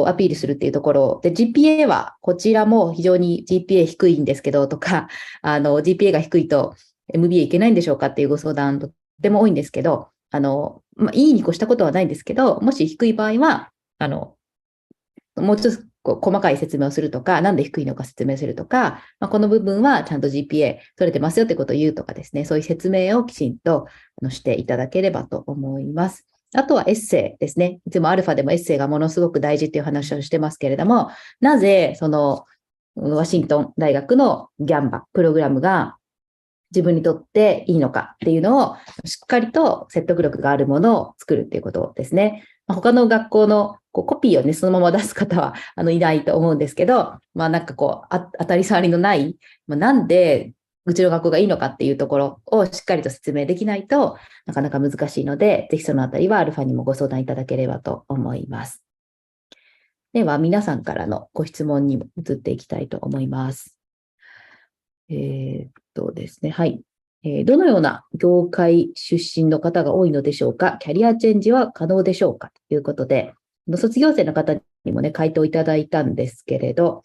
アピールするっていうところで、GPA はこちらも非常に GPA 低いんですけどとか、GPA が低いと MBA いけないんでしょうかっていうご相談とても多いんですけど、いいに越したことはないんですけど、もし低い場合は、もうちょっと細かい説明をするとか、なんで低いのか説明するとか、この部分はちゃんと GPA 取れてますよってことを言うとかですね、そういう説明をきちんとしていただければと思います。あとはエッセイですね。いつもアルファでもエッセイがものすごく大事っていう話をしてますけれども、なぜワシントン大学のGAMBAプログラムが自分にとっていいのかっていうのをしっかりと説得力があるものを作るっていうことですね。他の学校のコピーをね、そのまま出す方はいないと思うんですけど、当たり障りのない、なんでうちの学校がいいのかっていうところをしっかりと説明できないとなかなか難しいので、ぜひそのあたりはアルファにもご相談いただければと思います。では、皆さんからのご質問に移っていきたいと思います。ですね、はい。どのような業界出身の方が多いのでしょうか？キャリアチェンジは可能でしょうか？ということで、卒業生の方にもね、回答いただいたんですけれど、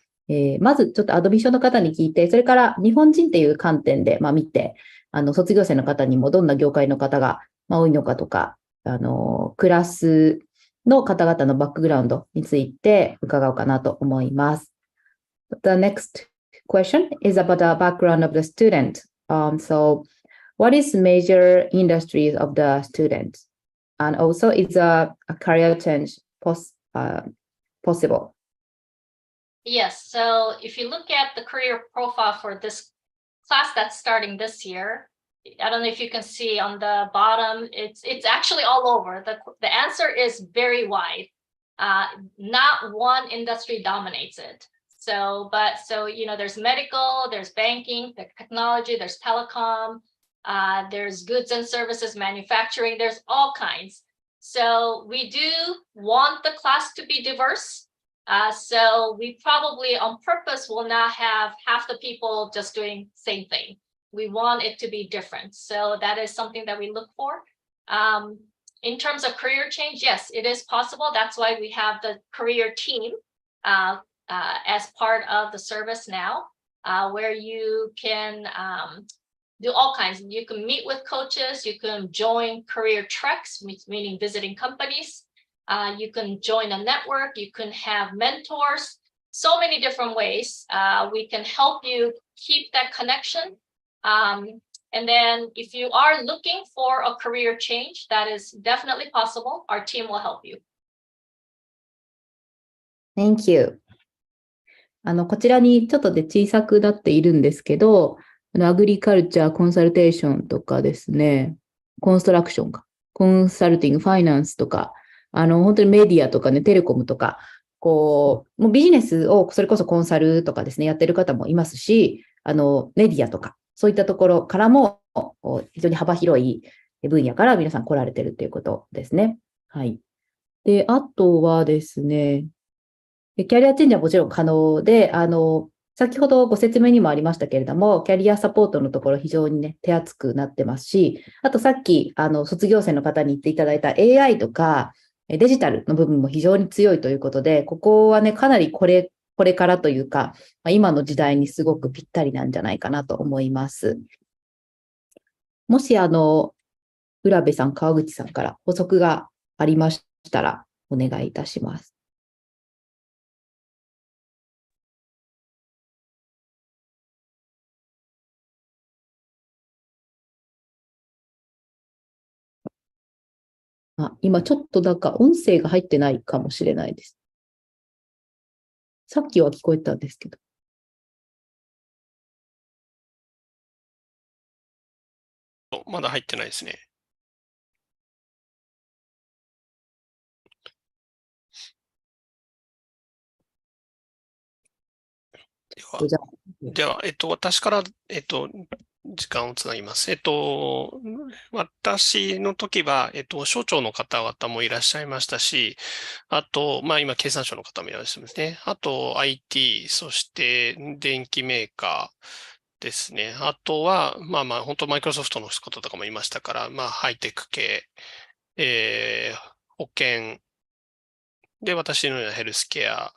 まずちょっとアドミッションの方に聞いて、それから日本人っていう観点で、見て、卒業生の方にもどんな業界の方が、多いのかとか、クラスの方々のバックグラウンドについて伺おうかなと思います。The next question is about the background of the student. So what is major industries of the students? And also, is a career change possible? Yes. So if you look at the career profile for this class that's starting this year, I don't know if you can see on the bottom, it's actually all over. The answer is very wide. Not one industry dominates it. So there's medical, there's banking, there's technology, there's telecom, there's goods and services, manufacturing, there's all kinds. So we do want the class to be diverse. So we probably on purpose will not have half the people just doing same thing. We want it to be different. So that is something that we look for. In terms of career change, yes, it is possible. That's why we have the career team as part of the service now, where you can do all kinds. You can meet with coaches, you can join career treks, meaning visiting companies. You can join a network, you can have mentors, so many different ways. We can help you keep that connection. And then if you are looking for a career change, that is definitely possible. Our team will help you. Thank you. こちらにちょっとで小さくなっているんですけど、アグリカルチャー、コンサルテーションとかですね、コンストラクションか、コンサルティング、ファイナンスとか、本当にメディアとかね、テレコムとか、もうビジネスをそれこそコンサルとかですね、やってる方もいますし、メディアとか、そういったところからも、非常に幅広い分野から皆さん来られてるっていうことですね。はい。で、あとはですね、キャリアチェンジはもちろん可能で、先ほどご説明にもありましたけれども、キャリアサポートのところ非常にね、手厚くなってますし、あとさっき、卒業生の方に言っていただいた AI とか、デジタルの部分も非常に強いということで、ここはね、かなりこれからというか、今の時代にすごくぴったりなんじゃないかなと思います。もし、浦部さん、川口さんから補足がありましたら、お願いいたします。今ちょっと音声が入ってないかもしれないです。さっきは聞こえたんですけど。まだ入ってないですね。では、私から、時間をつなぎます。私の時は、省庁の方々もいらっしゃいましたし、あと、今、経産省の方もいらっしゃいますね。あと、IT、そして電機メーカーですね。あとは、本当、マイクロソフトの方とかもいましたから、ハイテク系、保険、で、私のようなヘルスケア、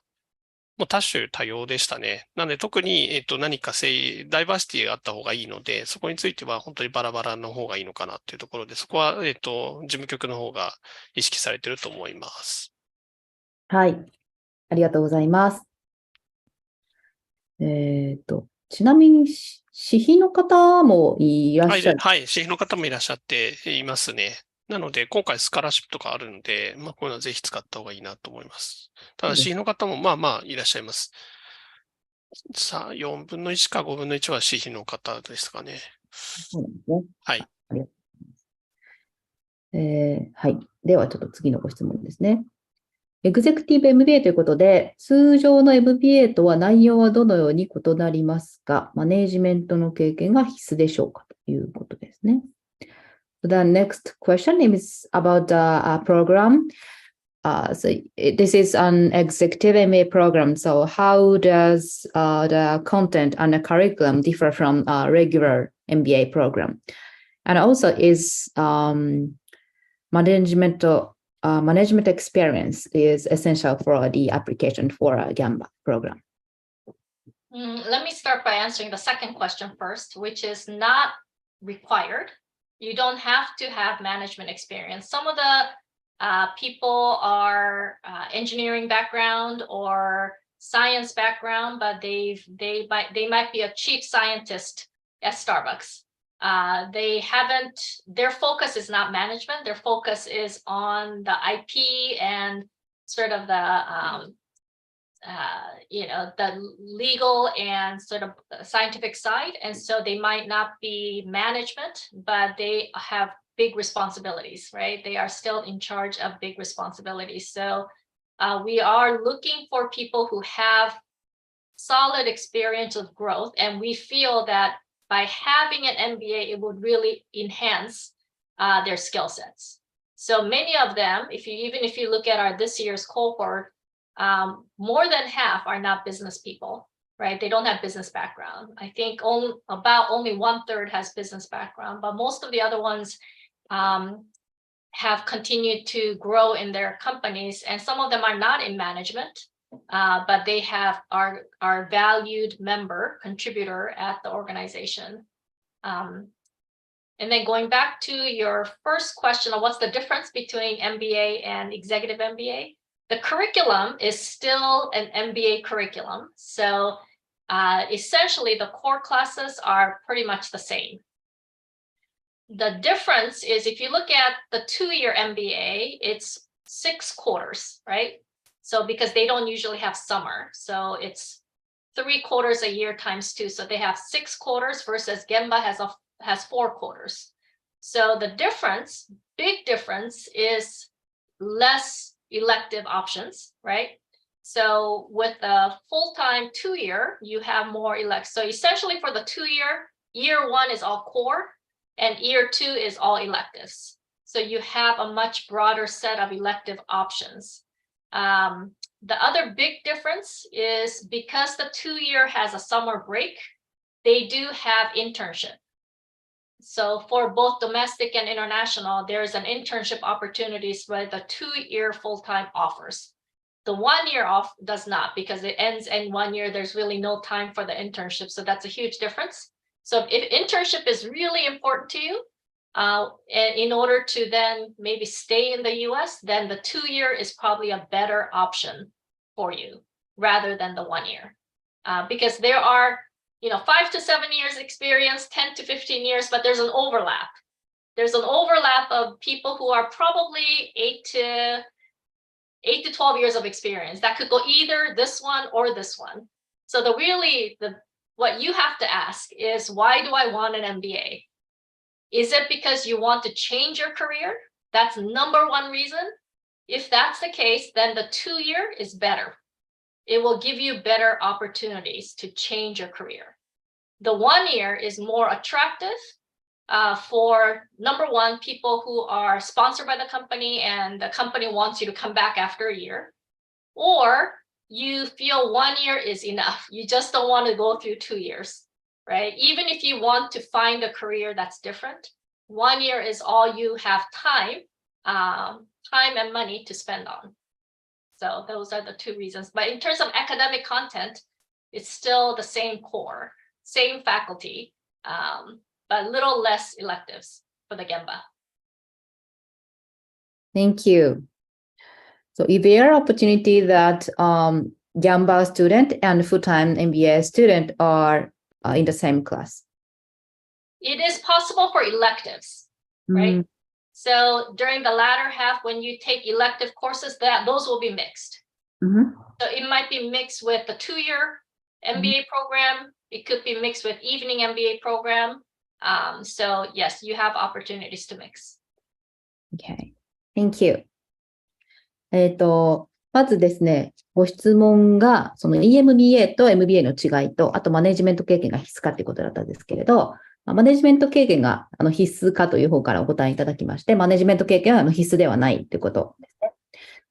もう多種多様でしたね。なので特に、何かダイバーシティがあった方がいいので、そこについては本当にバラバラの方がいいのかなというところで、そこは、事務局の方が意識されていると思います。はい。ありがとうございます。ちなみに、私費の方もいらっしゃる？はい、私費の方もいらっしゃっていますね。なので、今回スカラシップとかあるので、こういうのはぜひ使った方がいいなと思います。ただ、私費の方もいらっしゃいます。さあ、4分の1か5分の1は私費の方ですかね。そうなんですね。はい。ありがとうございます。はい。では、ちょっと次のご質問ですね。エグゼクティブ MBA ということで、通常の MBA とは内容はどのように異なりますか？マネージメントの経験が必須でしょうかということですね。The next question is about the program. So this is an executive MBA program. So how does the content and the curriculum differ from a regular MBA program? And also is management experience is essential for the application for a GEMBA program. Let me start by answering the second question first, which is not required. You don't have to have management experience. Some of the people are engineering background or science background, but they might be a chief scientist at Starbucks. Their focus is not management. Their focus is on the IP and sort of the legal and sort of scientific side. And so they might not be management, but they have big responsibilities, right? They are still in charge of big responsibilities. So we are looking for people who have solid experience of growth. And we feel that by having an MBA, it would really enhance their skill sets. So many of them, even if you look at this year's cohort, more than half are not business people, right? They don't have business background. I think only 1/3 has business background, but most of the other ones have continued to grow in their companies, and some of them are not in management, but they are valued contributor at the organization. And then going back to your first question of what's the difference between MBA and executive MBA, the curriculum is still an MBA curriculum. So essentially the core classes are pretty much the same. The difference is if you look at the 2-year MBA, it's 6 quarters, right? So because they don't usually have summer, so it's 3 quarters a year times 2. So they have 6 quarters versus GEMBA has 4 quarters. So the big difference is less elective options, right? So with a full-time 2-year, you have more electives. So essentially for the 2-year, year 1 is all core and year 2 is all electives. So you have a much broader set of elective options. The other big difference is because the 2-year has a summer break, they do have internship. So for both domestic and international, there's an internship opportunities where the 2-year full-time offers. The 1-year off does not, because it ends in 1 year. There's really no time for the internship. So that's a huge difference. So if internship is really important to you, and in order to then maybe stay in the US, then the 2-year is probably a better option for you rather than the 1 year. Because there are 5 to 7 years experience, 10 to 15 years, but there's an overlap. There's an overlap of people who are probably 8 to 12 years of experience. That could go either this one or this one. So what you have to ask is, why do I want an MBA? Is it because you want to change your career? That's number one reason. If that's the case, then the 2-year is better. It will give you better opportunities to change your career. The 1-year is more attractive for number one, people who are sponsored by the company and the company wants you to come back after a year. Or you feel 1 year is enough. You just don't want to go through 2 years, right? Even if you want to find a career that's different, 1 year is all you have time and money to spend on. So those are the 2 reasons. But in terms of academic content, it's still the same core, same faculty, but a little less electives for the GEMBA. Thank you. So is there an opportunity that GEMBA student and full-time MBA student are in the same class? It is possible for electives, right? So during the latter half, when you take elective courses, those will be mixed. So it might be mixed with the 2-year MBA program. It could be mixed with evening MBA program. So yes, you have opportunities to mix. Okay, thank you. まずですね、ご質問が、その EMBA と MBA の違いと、あとマネジメント経験が必須かということだったんですけれど、マネジメント経験が必須かという方からお答えいただきまして、マネジメント経験は必須ではないということですね。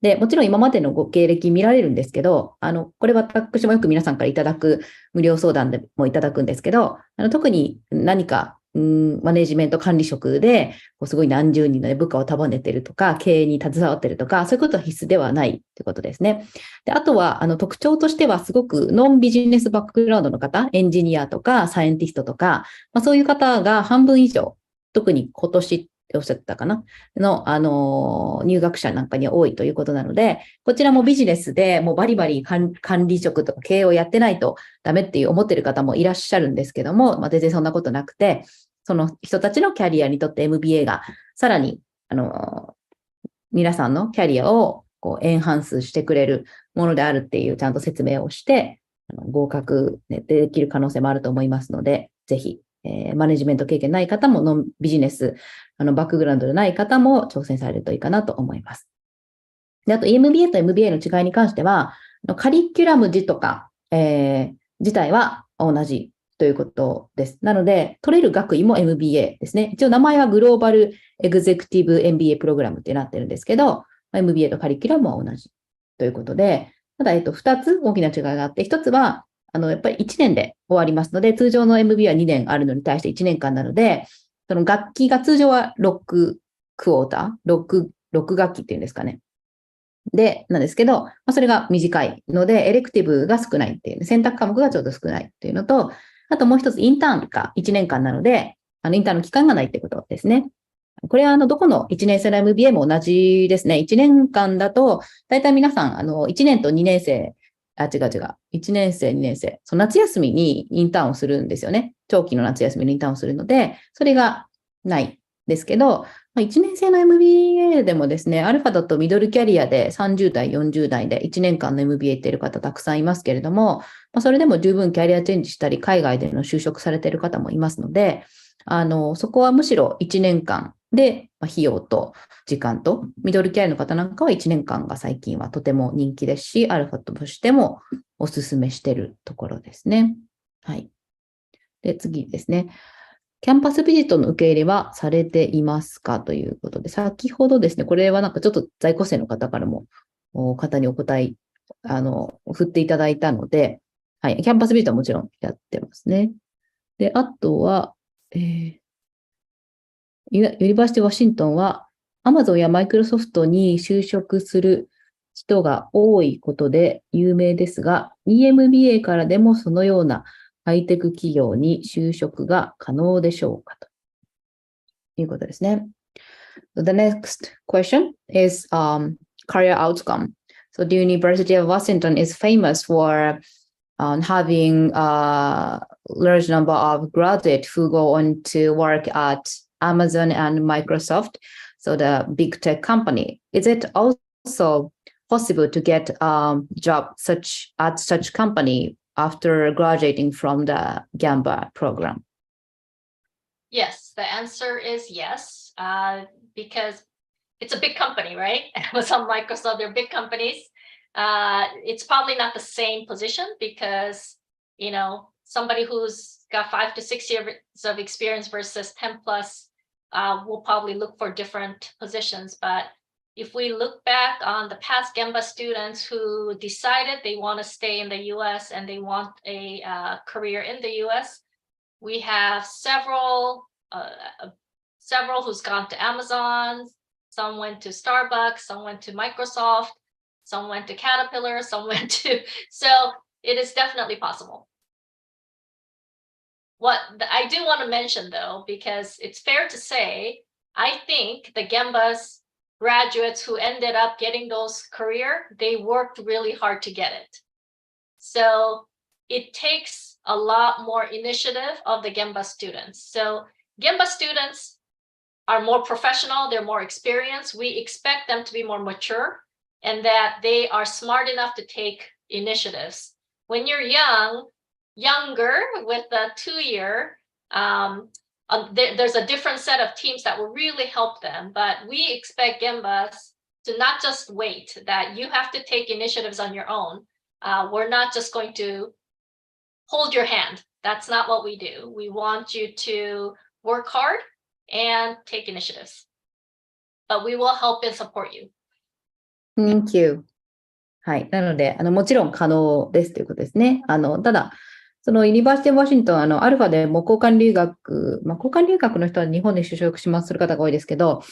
で、もちろん今までのご経歴見られるんですけど、これ私もよく皆さんからいただく無料相談でもいただくんですけど、特に何かマネジメント管理職ですごい何十人の部下を束ねてるとか、経営に携わってるとか、そういうことは必須ではないということですね。で、あとは、特徴としてはすごくノンビジネスバックグラウンドの方、エンジニアとかサイエンティストとか、そういう方が半分以上、特に今年っておっしゃったかなの、入学者なんかには多いということなので、こちらもビジネスでもうバリバリ管理職とか経営をやってないとダメっていう思ってる方もいらっしゃるんですけども、全然そんなことなくて、その人たちのキャリアにとって MBA がさらに、皆さんのキャリアをエンハンスしてくれるものであるっていうちゃんと説明をして、合格できる可能性もあると思いますので、ぜひ、マネジメント経験ない方も、ノンビジネス、バックグラウンドでない方も挑戦されるといいかなと思います。で、あと EMBA と MBA の違いに関しては、カリキュラム自とか、自体は同じということです。なので、取れる学位も MBA ですね。一応名前はグローバルエグゼクティブ MBA プログラムってなってるんですけど、MBA とカリキュラムは同じということで、ただ、2つ大きな違いがあって、1つは、やっぱり1年で終わりますので、通常の MBA は2年あるのに対して1年間なので、その学期が通常は6クォーター、6学期っていうんですかね。で、なんですけど、それが短いので、エレクティブが少ないっていう、選択科目がちょっと少ないっていうのと、あともう一つ、インターンが1年間なので、インターンの期間がないってことですね。これはどこの1年生の MBA も同じですね。1年間だと、だいたい皆さん、1年と2年生、違う。1年生、2年生。その夏休みにインターンをするんですよね。長期の夏休みにインターンをするので、それがないですけど、1年生の MBA でもですね、アルファだとミドルキャリアで30代、40代で1年間の MBA っている方たくさんいますけれども、それでも十分キャリアチェンジしたり、海外での就職されている方もいますので、そこはむしろ1年間で、費用と時間と、ミドルキャリアの方なんかは1年間が最近はとても人気ですし、アルファとしてもお勧めしているところですね。はい。で、次ですね。キャンパスビジットの受け入れはされていますかということで、先ほどですね、これはなんかちょっと在校生の方からも、方にお答え、振っていただいたので、はい、キャンパスビジットはもちろんやってますね。で、あとは、ユニバーシティワシントンは、Amazon やマイクロソフトに就職する人が多いことで有名ですが、EMBA からでもそのようなハイテク企業に就職が可能でしょうかということですね。The next question is career outcome. So the University of Washington is famous for having a large number of graduates who go on to work at Amazon and Microsoft, so the big tech company. Is it also possible to get a job at such company after graduating from the GEMBA program? Yes, the answer is yes, because it's a big company, right? Amazon, Microsoft, they're big companies. It's probably not the same position because, somebody who's got 5 to 6 years of experience versus 10 plus will probably look for different positions. But if we look back on the past GEMBA students who decided they want to stay in the US and they want a career in the US, we have several who's gone to Amazon, some went to Starbucks, some went to Microsoft, some went to Caterpillar, some went to, so it is definitely possible. What I do want to mention though, because it's fair to say, I think the GEMBA's graduates who ended up getting those career, they worked really hard to get it. So it takes a lot more initiative of the GEMBA students. So GEMBA students are more professional, they're more experienced. We expect them to be more mature and that they are smart enough to take initiatives. When you're younger with a 2-year, there's a different set of teams that will really help them, but we expect GEMBAs to not just wait, that you have to take initiatives on your own. We're not just going to hold your hand. That's not what we do. We want you to work hard and take initiatives, but we will help and support you. Thank you. はい。なので、もちろん可能ですということですね。ただ、そのユニバーシティ・ワシントン、アルファでも交換留学、交換留学の人は日本で就職しますする方が多いですけど、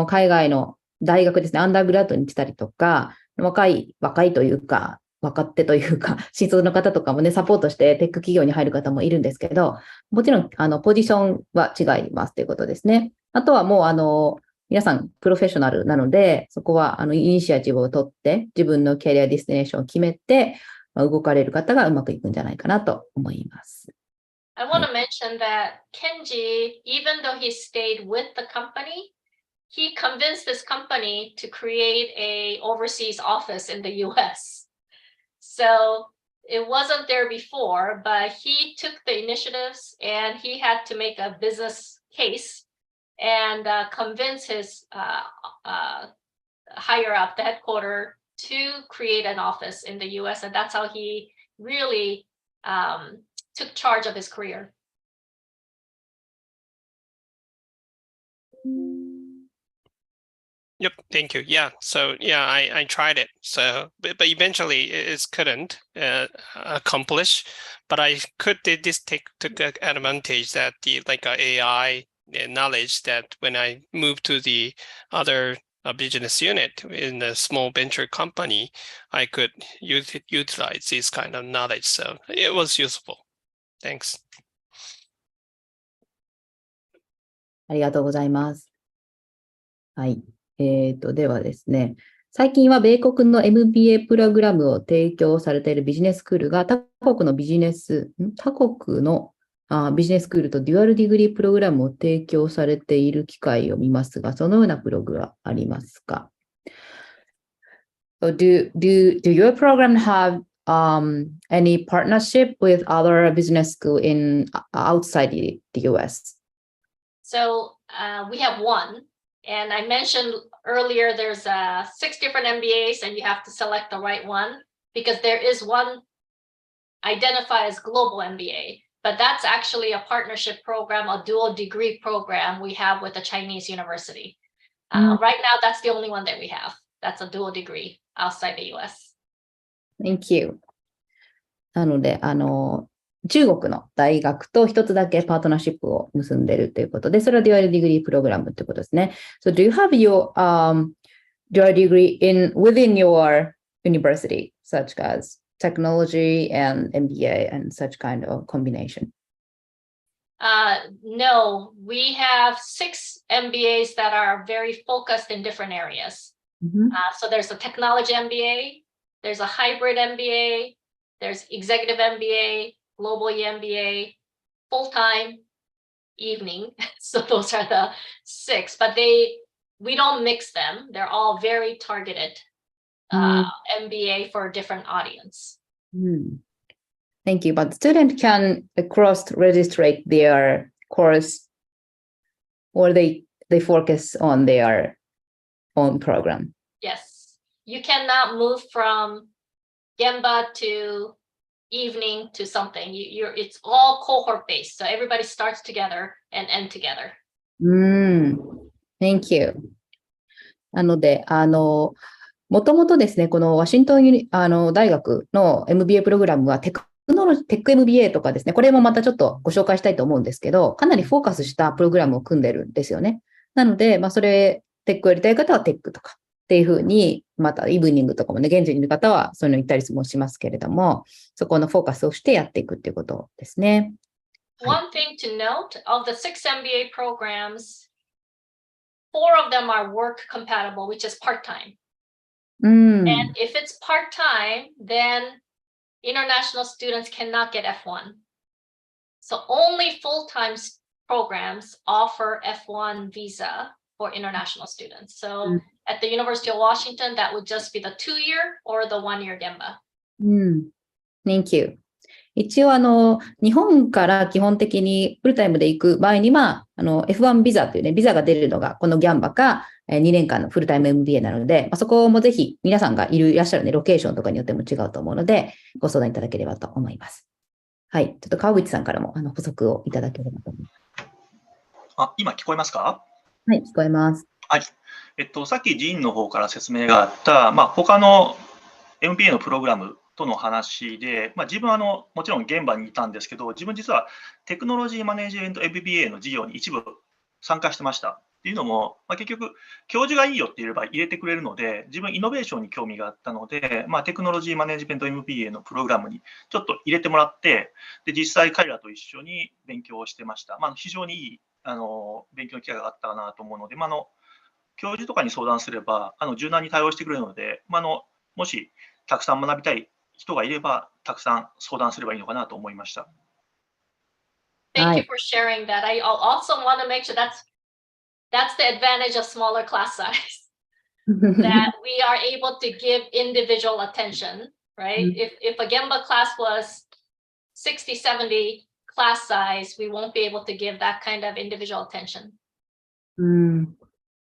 海外の大学ですね、アンダーグラッドに来たりとか、若いというか、若手というか、新卒の方とかもね、サポートしてテック企業に入る方もいるんですけど、もちろん、ポジションは違いますということですね。あとはもう、皆さんプロフェッショナルなので、そこは、イニシアチブを取って、自分のキャリアディスティネーションを決めて、動かれる方がうまくいくんじゃないかなと思います。I want to mention that Kenji, even though he stayed with the company, he convinced this company to create a overseas office in the US. So it wasn't there before, but he took the initiatives and he had to make a business case and convince his higher up, the headquarters, to create an office in the US. And that's how he really took charge of his career. Yep, thank you. Yeah, so yeah, I tried it. So, but eventually it couldn't accomplish. But I could took advantage that the AI knowledge that when I moved to the other business unit in a small venture company, I could utilize this kind of knowledge. So it was useful. Thanks. ありがとうございます。はい。ではですね、最近は米国の MBA プログラムを提供されているビジネススクールが他国のビジネススクールとデュアルディグリープログラムを提供されている機会を見ますが、そのようなプログラムありますか？ So do your program have any partnership with other business school outside the US? So we have one. And I mentioned earlier, there's 6 different MBAs and you have to select the right one because there is one identified as Global MBA, but that's actually a partnership program, a dual degree program we have with a Chinese university. Right now, that's the only one that we have. That's a dual degree outside the US. Thank you. なので、中国の大学と一つだけパートナーシップを結んでいるということで、それはデュアルディグリープログラムということですね。So do you have your dual degree within your university, such as technology and MBA and such kind of combination? No, we have 6 MBAs that are very focused in different areas. So there's a technology MBA, there's a hybrid MBA, there's executive MBA, global MBA, full-time, evening. So those are the 6, but we don't mix them. They're all very targeted MBA for a different audience. Thank you. But student can cross-register their course or they focus on their own program? Yes. You cannot move from GEMBA to evening to something. It's all cohort based. So everybody starts together and end together. Thank you. なので、もともとですね、このワシントン大学の MBA プログラムはテック MBA とかですね、これもまたちょっとご紹介したいと思うんですけど、かなりフォーカスしたプログラムを組んでるんですよね。なので、それ、テックをやりたい方はテックとかっていうふうに、またイブニングとかもね、現地にいる方はそういうのに行ったりもしますけれども、そこのフォーカスをしてやっていくっていうことですね。One thing to note, of the 6 MBA programs, 4 of them are work compatible, which is part-time. And if it's part-time, then international students cannot get F1. So only full-time programs offer F1 visa for international students. So at the University of Washington, that would just be the 2-year or the 1-year GEMBA. Thank you. 一応日本から基本的にフルタイムで行く場合には、F1 ビザというね、ビザが出るのがこのGAMBAか2年間のフルタイム MBA なので、そこもぜひ皆さんがいらっしゃるね、ロケーションとかによっても違うと思うので、ご相談いただければと思います。はい。ちょっと川口さんからも補足をいただければと思います。今聞こえますか？はい、聞こえます。はい。さっきジーンの方から説明があった、他の MBA のプログラムとの話で、自分はもちろん現場にいたんですけど、自分実はテクノロジーマネージメント MBA の授業に一部参加してました。っていうのも、結局、教授がいいよって言えば入れてくれるので、自分イノベーションに興味があったので、テクノロジーマネージメント MBA のプログラムにちょっと入れてもらって、で実際彼らと一緒に勉強をしてました。非常にいい勉強の機会があったかなと思うので、教授とかに相談すれば柔軟に対応してくれるので、もしたくさん学びたい人がいれば、たくさん相談すればいいのかなと思いました。Thank you for sharing that. I also want to make sure that's the advantage of smaller class size. That we are able to give individual attention, right? If a GEMBA class was 60, 70 class size, we won't be able to give that kind of individual attention.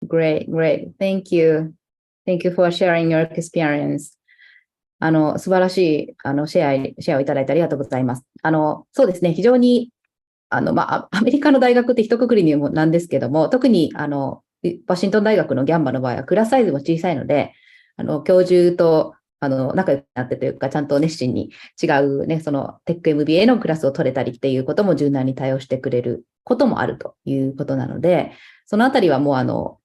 Great. Thank you. Thank you for sharing your experience. 素晴らしいシェアをいただいてありがとうございます。そうですね、非常にアメリカの大学って一括りにもなんですけども、特にワシントン大学のGAMBAの場合はクラスサイズも小さいので、教授と仲良くなってというか、ちゃんと熱心に違うね、そのテック MBA のクラスを取れたりっていうことも柔軟に対応してくれることもあるということなので、そのあたりはもう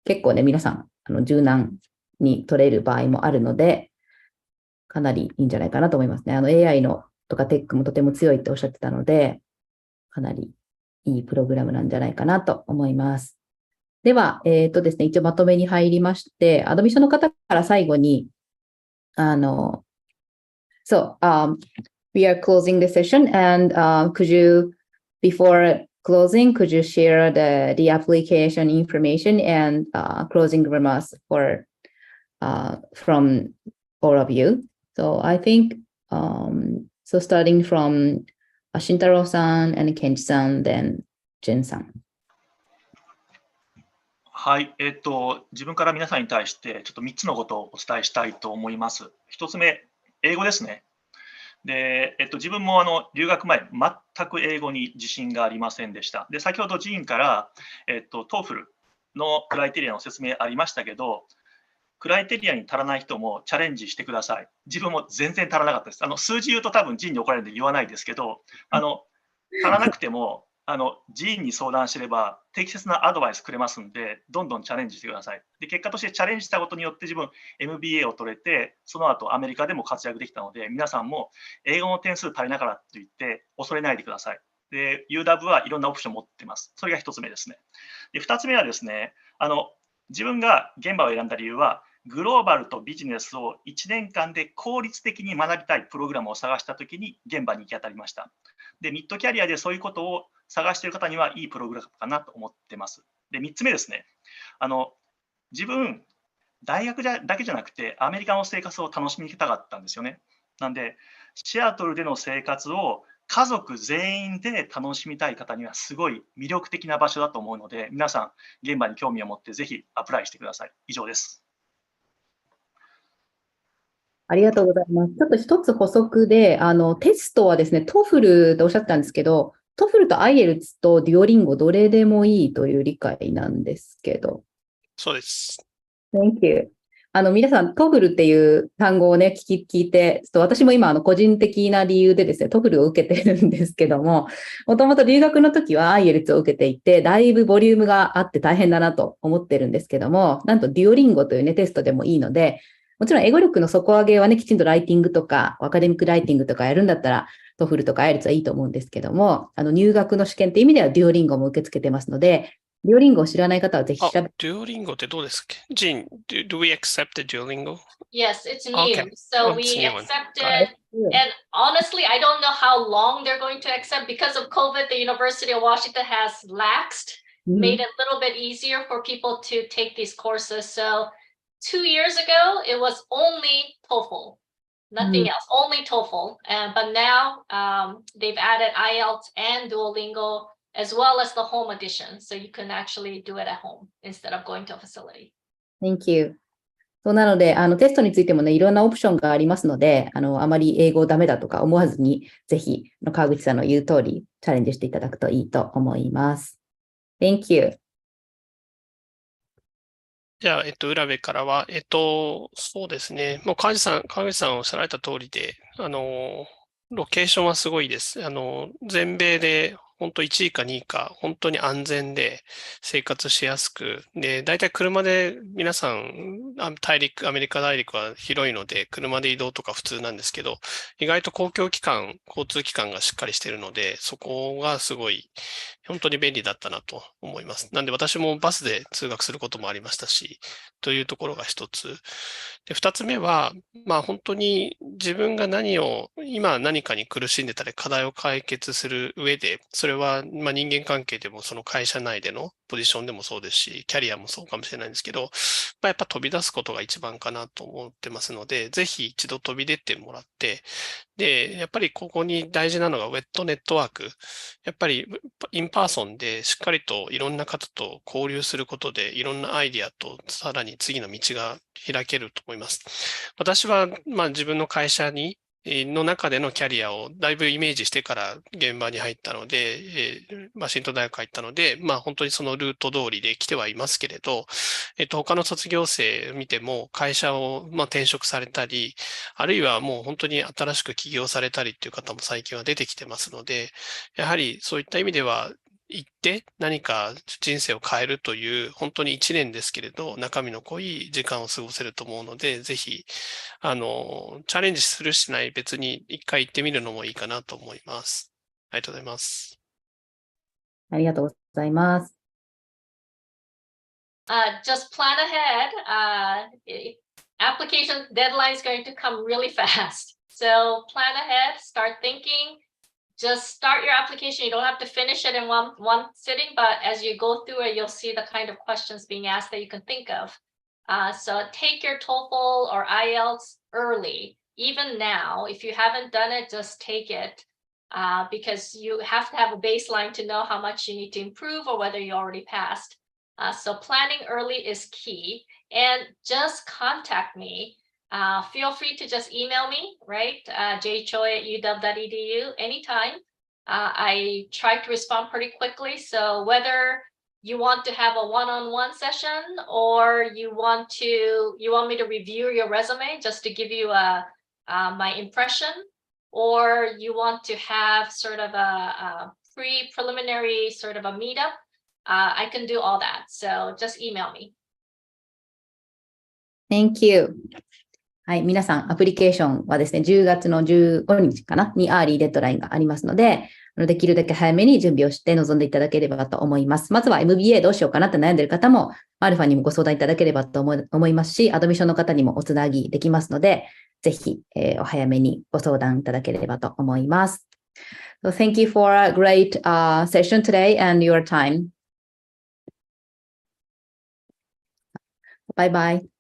結構ね、皆さん柔軟に取れる場合もあるので、かなりいいんじゃないかなと思いますね。AI のとかテックもとても強いっておっしゃってたので、かなりいいプログラムなんじゃないかなと思います。では、ですね、一応まとめに入りまして、アドミッションの方から最後に、we are closing the session and could you, before closing, could you share the application information and closing remarks from all of you? So I think, so starting from Shintaro-san and Kenji-san, then Jin-san. はい、自分から皆さんに対してちょっと3つのことをお伝えしたいと思います。1つ目、英語ですね。で、自分も留学前、全く英語に自信がありませんでした。で、先ほどジーンから、TOEFL のクライテリアの説明ありましたけど、クライテリアに足らない人もチャレンジしてください。自分も全然足らなかったです。数字言うと多分ジーンに怒られるんで言わないですけど、足らなくても、ジーンに相談すれば適切なアドバイスくれますんで、どんどんチャレンジしてください。で、結果としてチャレンジしたことによって自分 MBA を取れて、その後アメリカでも活躍できたので、皆さんも英語の点数足りながらと言って恐れないでください。で、UW はいろんなオプションを持っています。それが1つ目ですね。で、2つ目はですね、自分がGEMBAを選んだ理由は、グローバルとビジネスを1年間で効率的に学びたいプログラムを探したときにGEMBAに行き当たりました。で、ミッドキャリアでそういうことを探している方にはいいプログラムかなと思ってます。で、3つ目ですね。自分、大学だけじゃなくてアメリカの生活を楽しみたかったんですよね。なんで、シアトルでの生活を家族全員で楽しみたい方にはすごい魅力的な場所だと思うので、皆さん現場に興味を持ってぜひアプライしてください。以上です。ありがとうございます。ちょっと一つ補足で、テストはですね、TOEFL とおっしゃってたんですけど、TOEFL と IELTS と Duolingo どれでもいいという理解なんですけど。そうです。Thank you. 皆さん、TOEFL っていう単語をね、聞いて、ちょっと私も今、個人的な理由でですね、TOEFL を受けてるんですけども、もともと留学の時は IELTS を受けていて、だいぶボリュームがあって大変だなと思ってるんですけども、なんと Duolingo というね、テストでもいいので、もちろん英語力の底上げはね、きちんとライティングとか、アカデミックライティングとかやるんだったら、TOEFL とか IELTS はいいと思うんですけども、入学の試験っていう意味では Duolingo も受け付けてますので、Duolingo を知らない方はぜひ調べて。Duolingo ってどうですか？ジン、do we accept the Duolingo? Yes, it's new. Okay. So Oh, it's we a new one. accepted, and honestly, I don't know how long they're going to accept. Because of COVID, the University of Washington has laxed, made it a little bit easier for people to take these courses. So 2 years ago, it was only TOEFL, nothing else, only TOEFL. But now they've added IELTS and Duolingo, as well as the home edition. So you can actually do it at home instead of going to a facility. Thank you. そうなので、テストについてもね、いろんなオプションがありますので、あまり英語ダメだとか思わずに、ぜひ、川口さんの言う通り、チャレンジしていただくといいと思います。Thank you. じゃあ、浦部からは、そうですね。もう川口さんおっしゃられた通りで、ロケーションはすごいです。全米で本当1位か2位か、本当に安全で生活しやすく、で、大体車で皆さん、アメリカ大陸は広いので、車で移動とか普通なんですけど、意外と交通機関がしっかりしているので、そこがすごい、本当に便利だったなと思います。なんで私もバスで通学することもありましたし、というところが一つ。で、二つ目は、本当に自分が今何かに苦しんでたり課題を解決する上で、それは人間関係でもその会社内でのポジションでもそうですし、キャリアもそうかもしれないんですけど、やっぱ飛び出すことが一番かなと思ってますので、ぜひ一度飛び出てもらって、で、やっぱりここに大事なのがウェットネットワーク。やっぱりインパーソンでしっかりといろんな方と交流することでいろんなアイディアとさらに次の道が開けると思います。私は自分の会社の中でのキャリアをだいぶイメージしてから現場に入ったので、ワシントン大学入ったので、本当にそのルート通りで来てはいますけれど、他の卒業生見ても会社を転職されたり、あるいはもう本当に新しく起業されたりっていう方も最近は出てきてますので、やはりそういった意味では、行って何か人生を変えるという本当に1年ですけれど中身の濃い時間を過ごせると思うのでぜひチャレンジするしない別に一回行ってみるのもいいかなと思います。ありがとうございます。ありがとうございます。Just plan ahead. Application deadline is going to come really fast. So plan ahead, start thinking.Just start your application. You don't have to finish it in one sitting, but as you go through it, you'll see the kind of questions being asked that you can think of. So take your TOEFL or IELTS early. Even now, if you haven't done it, just take it because you have to have a baseline to know how much you need to improve or whether you already passed. So planning early is key. And just contact me.Feel free to just email me, right? jchoi@uw.edu anytime. I try to respond pretty quickly. So whether you want to have a one-on-one session or you want me to review your resume just to give you my impression, or you want to have sort of a preliminary sort of a meetup, I can do all that. So just email me. Thank you.はい。皆さん、アプリケーションはですね、10月の15日かなにアーリーデッドラインがありますので、できるだけ早めに準備をして臨んでいただければと思います。まずは MBA どうしようかなって悩んでいる方も、アルファにもご相談いただければと思いますし、アドミッションの方にもおつなぎできますので、ぜひ、お早めにご相談いただければと思います。So thank you for a great session today and your time. Bye bye.